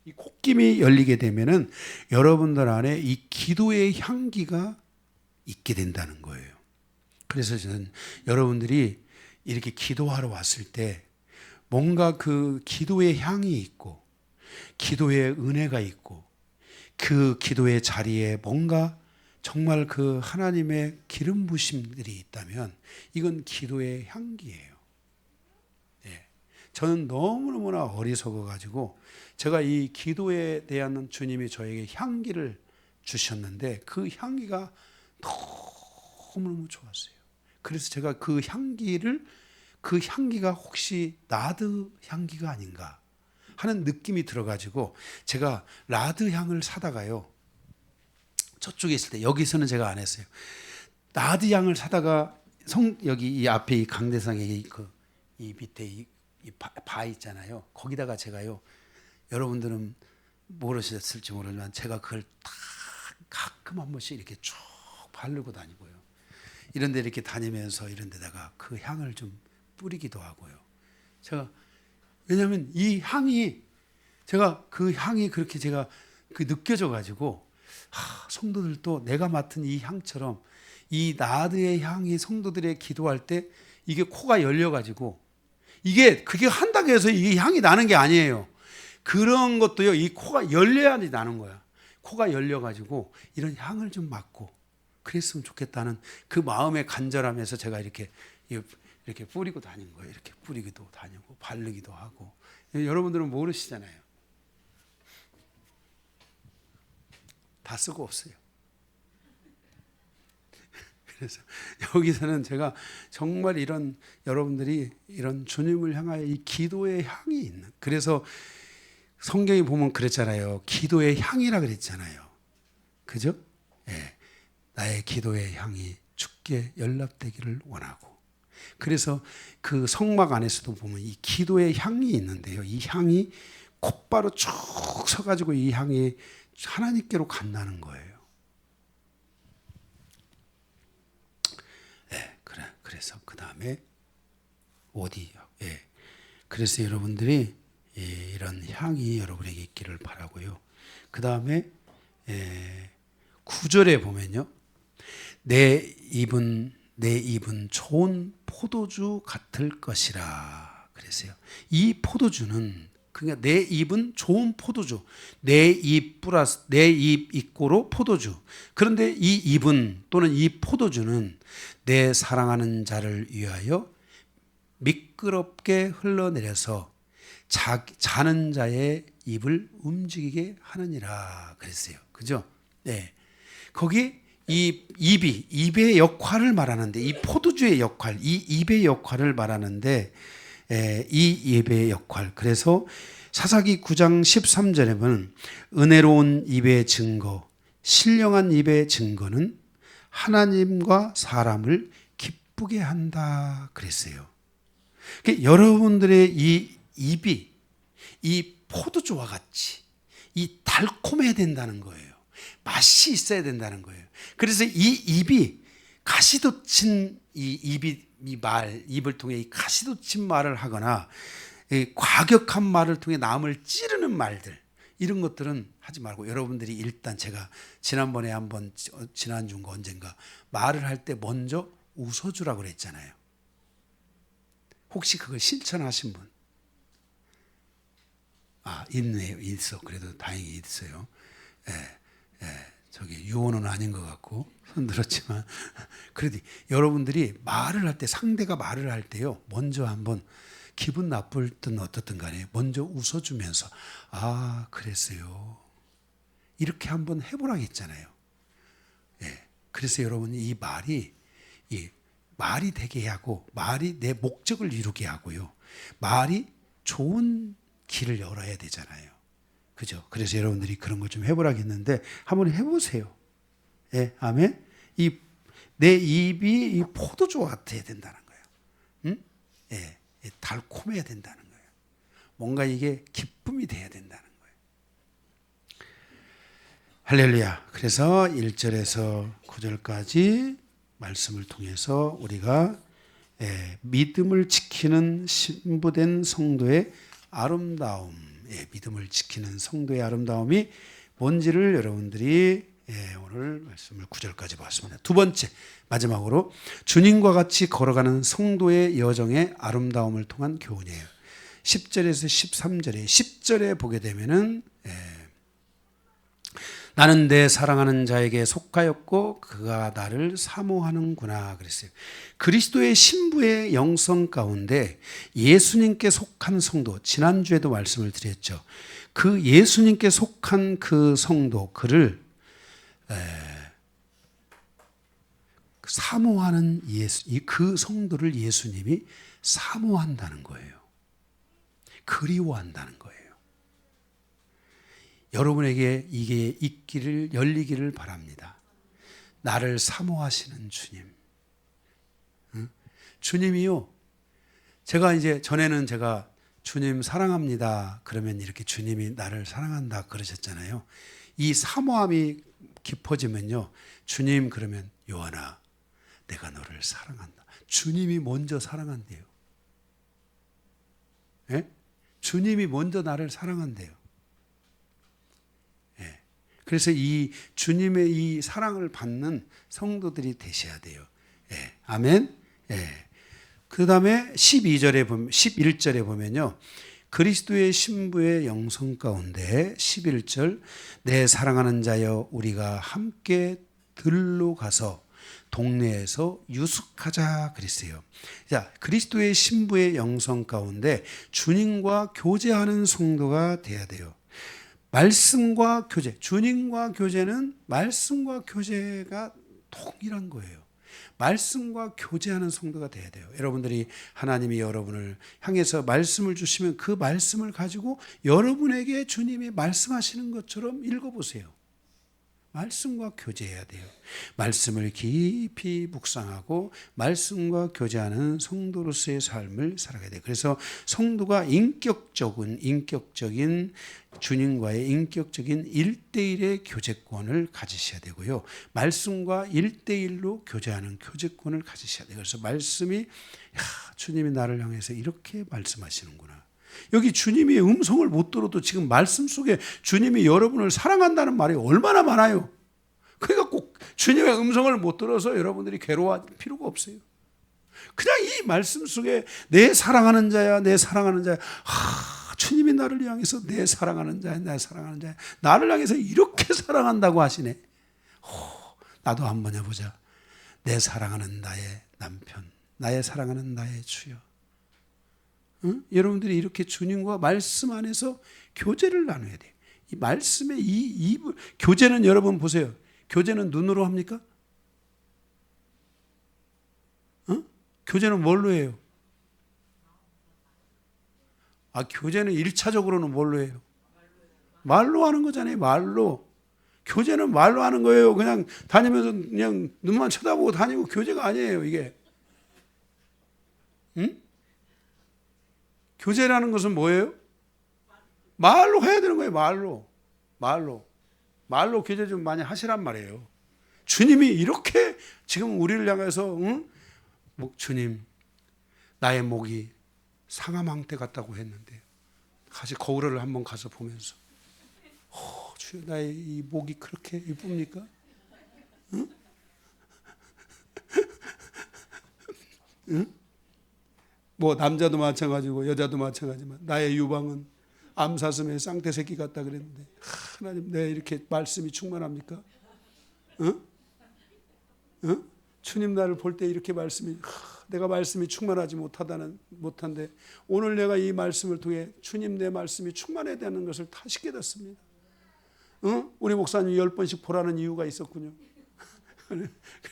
이 콧김이 열리게 되면은 여러분들 안에 이 기도의 향기가 있게 된다는 거예요. 그래서 저는 여러분들이 이렇게 기도하러 왔을 때 뭔가 그 기도의 향이 있고 기도의 은혜가 있고 그 기도의 자리에 뭔가 정말 그 하나님의 기름 부심들이 있다면 이건 기도의 향기예요. 네. 저는 너무너무나 어리석어 가지고 제가 이 기도에 대한 주님이 저에게 향기를 주셨는데 그 향기가 너무너무 좋았어요. 그래서 제가 그 향기가 혹시 라드 향기가 아닌가 하는 느낌이 들어가지고 제가 라드 향을 사다가요. 저쪽에 있을 때, 여기서는 제가 안 했어요. 라드 향을 사다가 여기 이 앞에 이 강대상에 이 밑에 이 바 있잖아요. 거기다가 제가요. 여러분들은 모르셨을지 모르지만 제가 그걸 다 가끔 한 번씩 이렇게 쭉 바르고 다니고요. 이런 데 이렇게 다니면서 이런 데다가 그 향을 좀 뿌리기도 하고요. 왜냐하면 이 향이 그렇게 제가 느껴져 가지고 성도들도 내가 맡은 이 향처럼 이 나드의 향이 성도들의 기도할 때 이게 코가 열려 가지고 그게 한다고 해서 이 향이 나는 게 아니에요. 그런 것도요. 이 코가 열려야지 나는 거야. 코가 열려 가지고 이런 향을 좀 맡고 그랬으면 좋겠다는 그 마음의 간절함에서 제가 이렇게 뿌리고 다닌 거예요. 이렇게 뿌리기도 다니고 바르기도 하고. 여러분들은 모르시잖아요. 다 쓰고 없어요. 그래서 여기서는 제가 정말 여러분들이 이런 주님을 향하여 이 기도의 향이 있는, 그래서 성경에 보면 그랬잖아요. 기도의 향이라 그랬잖아요. 그죠? 예. 나의 기도의 향이 주께 연락되기를 원하고. 그래서 그 성막 안에서도 보면 이 기도의 향이 있는데요. 이 향이 곧바로 쭉 서가지고 이 향이 하나님께로 간다는 거예요. 네, 그래서 그 다음에 어디요? 예. 그래서 여러분들이 이런 향이 여러분에게 있기를 바라고요. 그 다음에 9절에 보면요. 내 입은 좋은 포도주 같을 것이라 그랬어요. 이 포도주는 그러니까 내 입은 좋은 포도주, 내 입 플러스 내 입 이꼬로 포도주. 그런데 이 입은 또는 이 포도주는 내 사랑하는 자를 위하여 미끄럽게 흘러내려서 자는 자의 입을 움직이게 하느니라 그랬어요. 그죠? 네. 거기 이 입의 역할을 말하는데, 이 포도주의 역할, 이 입의 역할을 말하는데, 이 입의 역할. 그래서 사사기 9장 13절에 보면 은혜로운 입의 증거, 신령한 입의 증거는 하나님과 사람을 기쁘게 한다 그랬어요. 그러니까 여러분들의 이 입이 이 포도주와 같이 이 달콤해야 된다는 거예요. 맛이 있어야 된다는 거예요. 그래서 이 입이 가시돋친 입을 통해 이 가시돋친 말을 하거나 과격한 말을 통해 남을 찌르는 말들, 이런 것들은 하지 말고, 여러분들이 일단 제가 지난번에 한번, 지난주인가 언젠가 말을 할 때 먼저 웃어주라고 그랬잖아요. 혹시 그걸 실천하신 분? 있네요. 있어. 그래도 다행히 있어요. 저기 유언은 아닌 것 같고 손 들었지만, 그래도 여러분들이 말을 할 때, 상대가 말을 할 때요, 먼저 한번 기분 나쁠 든 어떻든 간에 먼저 웃어주면서 그랬어요, 이렇게 한번 해보라고 했잖아요. 그래서 여러분, 이 말이 되게 하고, 말이 내 목적을 이루게 하고요, 말이 좋은 길을 열어야 되잖아요. 그죠? 그래서 여러분들이 그런 걸 좀 해보라고 했는데 한번 해보세요. 아멘. 내 입이 이 포도주 같아야 된다는 거예요. 응? 달콤해야 된다는 거예요. 뭔가 이게 기쁨이 돼야 된다는 거예요. 할렐루야. 그래서 1절에서 9절까지 말씀을 통해서 우리가 믿음을 지키는 신부된 성도의 아름다움, 믿음을 지키는 성도의 아름다움이 뭔지를 여러분들이 오늘 말씀을 9절까지 봤습니다. 두 번째, 마지막으로 주님과 같이 걸어가는 성도의 여정의 아름다움을 통한 교훈이에요. 10절에서 13절에 10절에 보게 되면은 나는 내 사랑하는 자에게 속하였고 그가 나를 사모하는구나 그랬어요. 그리스도의 신부의 영성 가운데 예수님께 속한 성도, 지난주에도 말씀을 드렸죠. 그 예수님께 속한 그 성도, 그를 사모하는 그 성도를 예수님이 사모한다는 거예요. 그리워한다는 거예요. 여러분에게 이게 열리기를 바랍니다. 나를 사모하시는 주님. 주님이요. 제가 이제 전에는 제가 주님 사랑합니다 그러면 이렇게 주님이 나를 사랑한다 그러셨잖아요. 이 사모함이 깊어지면요, 주님 그러면 요한아, 내가 너를 사랑한다. 주님이 먼저 사랑한대요. 주님이 먼저 나를 사랑한대요. 그래서 이 주님의 이 사랑을 받는 성도들이 되셔야 돼요. 아멘. 그 다음에 11절에 보면요, 그리스도의 신부의 영성 가운데 11절, 내 사랑하는 자여 우리가 함께 들로 가서 동네에서 유숙하자 그랬어요. 자, 그리스도의 신부의 영성 가운데 주님과 교제하는 성도가 돼야 돼요. 말씀과 교제, 주님과 교제는 말씀과 교제가 동일한 거예요. 말씀과 교제하는 성도가 돼야 돼요. 여러분들이 하나님이 여러분을 향해서 말씀을 주시면 그 말씀을 가지고 여러분에게 주님이 말씀하시는 것처럼 읽어보세요. 말씀과 교제해야 돼요. 말씀을 깊이 묵상하고 말씀과 교제하는 성도로서의 삶을 살아가야 돼요. 그래서 성도가 인격적인 주님과의 인격적인 1대1의 교제권을 가지셔야 되고요. 말씀과 1대1로 교제하는 교제권을 가지셔야 돼요. 그래서 말씀이 주님이 나를 향해서 이렇게 말씀하시는구나. 여기 주님의 음성을 못 들어도 지금 말씀 속에 주님이 여러분을 사랑한다는 말이 얼마나 많아요. 그러니까 꼭 주님의 음성을 못 들어서 여러분들이 괴로워할 필요가 없어요. 그냥 이 말씀 속에 내 사랑하는 자야, 내 사랑하는 자야, 주님이 나를 향해서 내 사랑하는 자야, 내 사랑하는 자야, 나를 향해서 이렇게 사랑한다고 하시네. 나도 한번 해보자. 내 사랑하는 나의 남편, 나의 사랑하는 나의 주여. 응? 여러분들이 이렇게 주님과 말씀 안에서 교제를 나눠야 돼요. 이 말씀의 교제는 여러분 보세요. 교제는 눈으로 합니까? 응? 교제는 뭘로 해요? 교제는 1차적으로는 뭘로 해요? 말로 하는 거잖아요. 말로. 교제는 말로 하는 거예요. 그냥 다니면서 그냥 눈만 쳐다보고 다니고 교제가 아니에요, 이게. 응? 교제라는 것은 뭐예요? 말로 해야 되는 거예요, 말로. 말로 교제 좀 많이 하시란 말이에요. 주님이 이렇게 지금 우리를 향해서, 응? 주님, 나의 목이 상아망대 같다고 했는데, 같이 거울을 한번 가서 보면서, 주여, 나의 이 목이 그렇게 이쁩니까? 응? 응? 뭐 남자도 마찬가지고 여자도 마찬가지지만 나의 유방은 암사슴의 쌍태 새끼 같다 그랬는데, 하나님, 내 이렇게 말씀이 충만합니까? 응? 응? 주님 나를 볼 때 이렇게 말씀이, 내가 말씀이 충만하지 못한데 오늘 내가 이 말씀을 통해 주님 내 말씀이 충만해야 되는 것을 다시 깨닫습니다. 응? 우리 목사님이 10번씩 보라는 이유가 있었군요.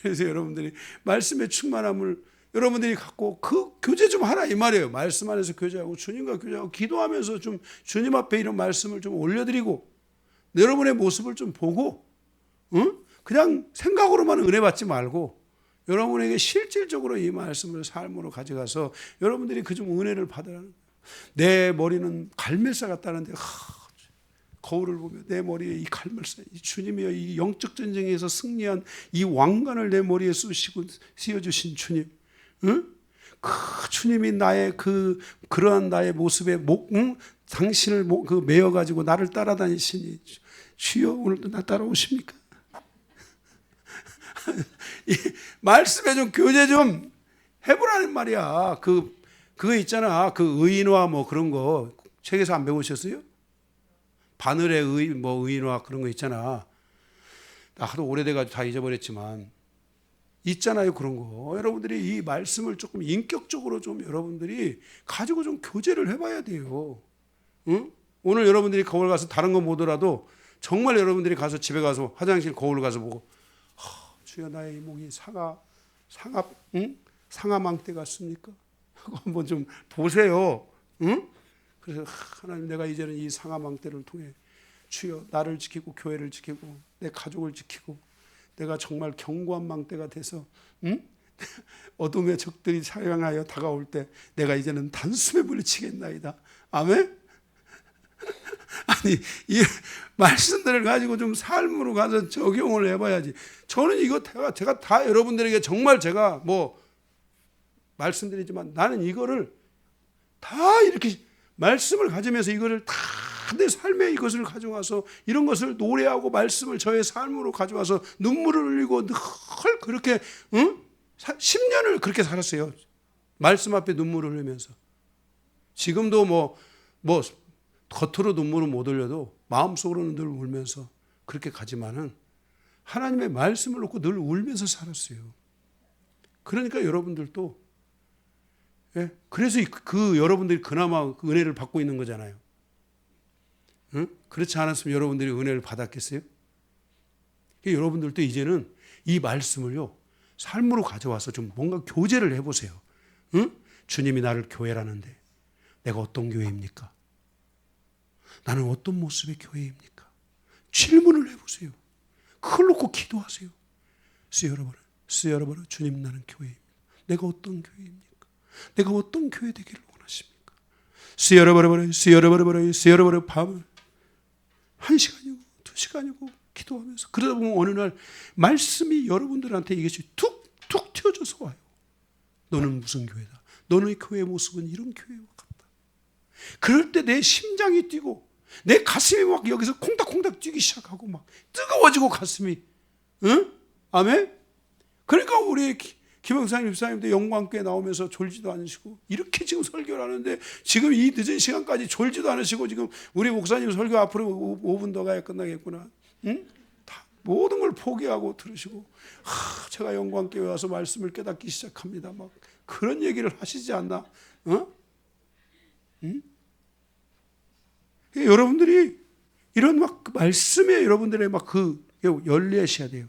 그래서 여러분들이 말씀의 충만함을 여러분들이 갖고 그 교제 좀 하라 이 말이에요. 말씀 안에서 교제하고 주님과 교제하고 기도하면서 좀 주님 앞에 이런 말씀을 좀 올려드리고 여러분의 모습을 좀 보고, 응? 그냥 생각으로만 은혜 받지 말고 여러분에게 실질적으로 이 말씀을 삶으로 가져가서 여러분들이 그 좀 은혜를 받으라는 거예요. 내 머리는 갈멜사 같다는데 거울을 보며 내 머리에 이 갈멜사, 이 주님이여, 이 영적 전쟁에서 승리한 이 왕관을 내 머리에 씌워주신 주님, 응? 그 주님이 나의 그러한 나의 모습에 응? 당신을 메어가지고 나를 따라다니시니 주여 오늘도 나 따라오십니까? 이 말씀에 좀 교제 좀 해보라는 말이야. 그거 있잖아. 그 의인화 뭐 그런 거 책에서 안 배우셨어요? 바늘의 의인화 그런 거 있잖아. 나 하도 오래돼가지고 다 잊어버렸지만 있잖아요, 그런 거. 여러분들이 이 말씀을 조금 인격적으로 좀 여러분들이 가지고 좀 교제를 해봐야 돼요. 응? 오늘 여러분들이 거울 가서 다른 거 보더라도 정말 여러분들이 가서 집에 가서 화장실 거울 가서 보고, 주여 나의 이 목이 상아망대 같습니까? 하고 한번 좀 보세요. 응? 그래서 하나님, 내가 이제는 이 상아망대를 통해 주여 나를 지키고 교회를 지키고 내 가족을 지키고 내가 정말 견고한 망대가 돼서, 응? 어둠의 적들이 사양하여 다가올 때 내가 이제는 단숨에 물리치겠나이다. 아멘? 아니, 이 말씀들을 가지고 좀 삶으로 가서 적용을 해봐야지. 저는 이거 제가 다 여러분들에게 정말 제가 말씀드리지만 나는 이거를 다 이렇게 말씀을 가지면서 이거를 다 내 삶에 이것을 가져와서 이런 것을 노래하고 말씀을 저의 삶으로 가져와서 눈물을 흘리고 늘 그렇게 10년을 그렇게 살았어요. 말씀 앞에 눈물을 흘리면서. 지금도 겉으로 눈물을 못 흘려도 마음속으로는 늘 울면서 그렇게 가지만은 하나님의 말씀을 놓고 늘 울면서 살았어요. 그러니까 여러분들도, 예? 그래서 여러분들이 그나마 그 은혜를 받고 있는 거잖아요. 응? 그렇지 않았으면 여러분들이 은혜를 받았겠어요? 여러분들도 이제는 이 말씀을요 삶으로 가져와서 좀 뭔가 교제를 해보세요. 응? 주님이 나를 교회라는데 내가 어떤 교회입니까? 나는 어떤 모습의 교회입니까? 질문을 해보세요. 그걸 놓고 기도하세요. 쓰여러버려 주님, 나는 교회입니다. 내가 어떤 교회입니까? 내가 어떤 교회 되기를 원하십니까? 쓰여러버려 밤을 1시간이고 2시간이고 기도하면서 그러다 보면 어느 날 말씀이 여러분들한테 이것이 툭툭 튀어져서 와요. 너는 무슨 교회다. 너는 교회의 모습은 이런 교회와 같다. 그럴 때 내 심장이 뛰고 내 가슴이 막 여기서 콩닥콩닥 뛰기 시작하고 막 뜨거워지고 가슴이. 응? 아멘? 그러니까 우리의 김영삼 집사님도 영광교회 나오면서 졸지도 않으시고 이렇게 지금 설교를 하는데 지금 이 늦은 시간까지 졸지도 않으시고 지금 우리 목사님 설교 앞으로 5분 더 가야 끝나겠구나. 응? 다 모든 걸 포기하고 들으시고 제가 영광교회 와서 말씀을 깨닫기 시작합니다. 막 그런 얘기를 하시지 않나? 응? 여러분들이 이런 막 말씀에 여러분들의 막 열리하셔야 돼요.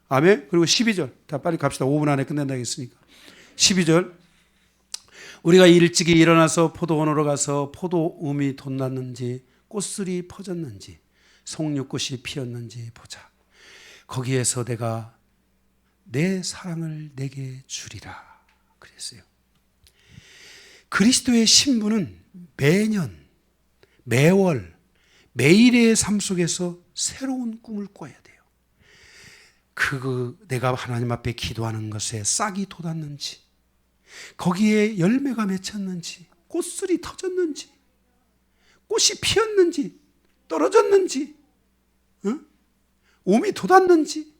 아멘. 그리고 12절. 다 빨리 갑시다. 5분 안에 끝낸다 했으니까. 12절. 우리가 일찍이 일어나서 포도원으로 가서 포도음이 돋났는지 꽃술이 퍼졌는지 송잎꽃이 피었는지 보자. 거기에서 내가 내 사랑을 내게 주리라 그랬어요. 그리스도의 신부는 매년, 매월, 매일의 삶 속에서 새로운 꿈을 꿔야 돼요. 내가 하나님 앞에 기도하는 것에 싹이 돋았는지, 거기에 열매가 맺혔는지, 꽃술이 터졌는지, 꽃이 피었는지, 떨어졌는지, 옴이 돋았는지,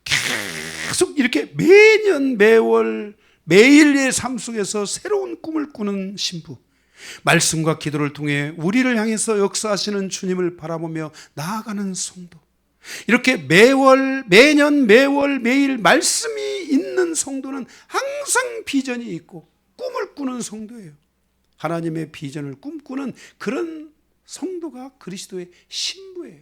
계속 이렇게 매년, 매월, 매일의 삶 속에서 새로운 꿈을 꾸는 신부. 말씀과 기도를 통해 우리를 향해서 역사하시는 주님을 바라보며 나아가는 성도. 이렇게 매월, 매년, 매월, 매일 말씀이 있는 성도는 항상 비전이 있고 꿈을 꾸는 성도예요. 하나님의 비전을 꿈꾸는 그런 성도가 그리스도의 신부예요.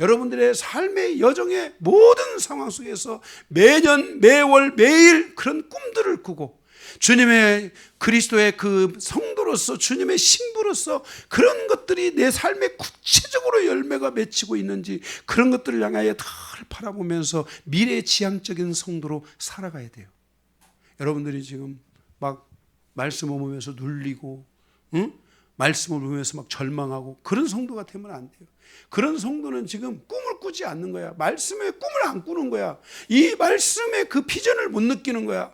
여러분들의 삶의 여정의 모든 상황 속에서 매년, 매월, 매일 그런 꿈들을 꾸고 주님의 그리스도의 그 성도로서 주님의 신부로서 그런 것들이 내 삶에 구체적으로 열매가 맺히고 있는지 그런 것들을 향하여 다 바라보면서 미래지향적인 성도로 살아가야 돼요. 여러분들이 지금 막 말씀을 보면서 눌리고 말씀을 보면서 막 절망하고 그런 성도가 되면 안 돼요. 그런 성도는 지금 꿈을 꾸지 않는 거야. 말씀의 꿈을 안 꾸는 거야. 이 말씀의 그 비전을 못 느끼는 거야.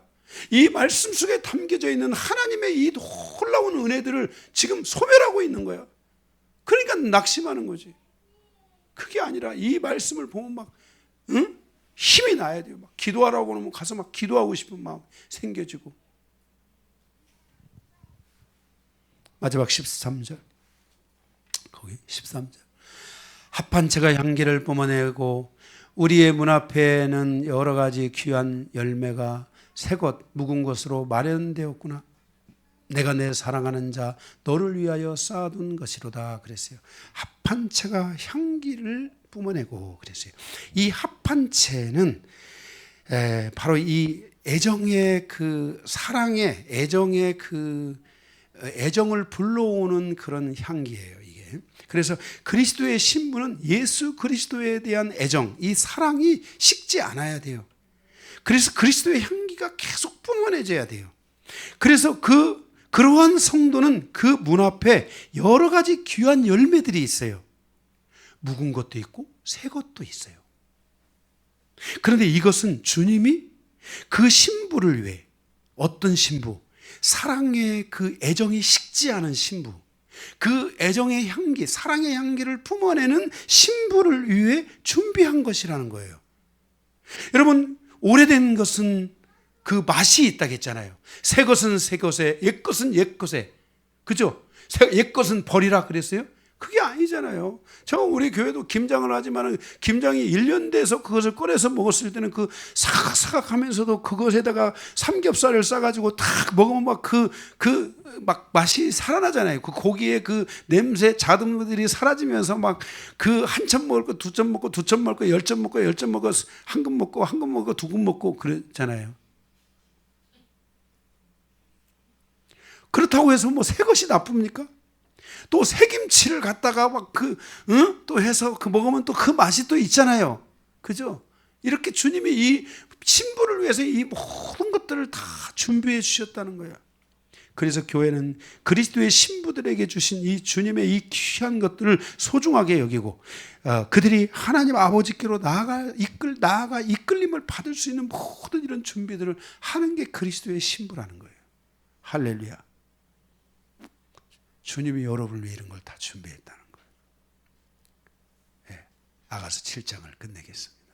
이 말씀 속에 담겨져 있는 하나님의 이 놀라운 은혜들을 지금 소멸하고 있는 거야. 그러니까 낙심하는 거지. 그게 아니라 이 말씀을 보면 막 힘이 나야 돼요. 막 기도하라고 하면 가서 막 기도하고 싶은 마음 생겨지고. 마지막 13절. 거기 13절. 합한 채가 향기를 뿜어내고 우리의 문 앞에는 여러 가지 귀한 열매가 새것 묵은 것으로 마련되었구나. 내가 내 사랑하는 자 너를 위하여 쌓아둔 것이로다 그랬어요. 합한 채가 향기를 뿜어내고 그랬어요. 이 합한 채는 바로 이 애정의 그 사랑의 애정의 그 애정을 불러오는 그런 향기예요. 이게 그래서 그리스도의 신부는 예수 그리스도에 대한 애정, 이 사랑이 식지 않아야 돼요. 그래서 그리스도의 향기가 계속 뿜어내져야 돼요. 그래서 그러한 성도는 그 문 앞에 여러 가지 귀한 열매들이 있어요. 묵은 것도 있고 새 것도 있어요. 그런데 이것은 주님이 그 신부를 위해 어떤 신부? 사랑의 그 애정이 식지 않은 신부, 그 애정의 향기, 사랑의 향기를 품어내는 신부를 위해 준비한 것이라는 거예요. 여러분, 오래된 것은 그 맛이 있다고 했잖아요. 새 것은 새 것에, 옛 것은 옛 것에. 그죠? 옛 것은 버리라 그랬어요? 그게 아니잖아요. 저 우리 교회도 김장을 하지만 김장이 1년 돼서 그것을 꺼내서 먹었을 때는 그 사각사각 하면서도 그것에다가 삼겹살을 싸가지고 탁 먹으면 막 맛이 살아나잖아요. 그 고기의 그 냄새, 자듬들이 사라지면서 막 그 한 점 먹을 거, 두 점 먹고, 두 점 먹고, 10점 먹고, 10점 먹고, 한 금 먹고, 한 금 먹고, 두 금 먹고 그랬잖아요. 그렇다고 해서 뭐 새 것이 나쁩니까? 또 새김치를 갖다가 막 또 해서 먹으면 또 그 맛이 또 있잖아요. 그죠? 이렇게 주님이 이 신부를 위해서 이 모든 것들을 다 준비해 주셨다는 거예요. 그래서 교회는 그리스도의 신부들에게 주신 이 주님의 이 귀한 것들을 소중하게 여기고 그들이 하나님 아버지께로 나아가 이끌림을 받을 수 있는 모든 이런 준비들을 하는 게 그리스도의 신부라는 거예요. 할렐루야. 주님이 여러분을 위해 이런 걸 다 준비했다는 거예요. 네, 아가서 7장을 끝내겠습니다.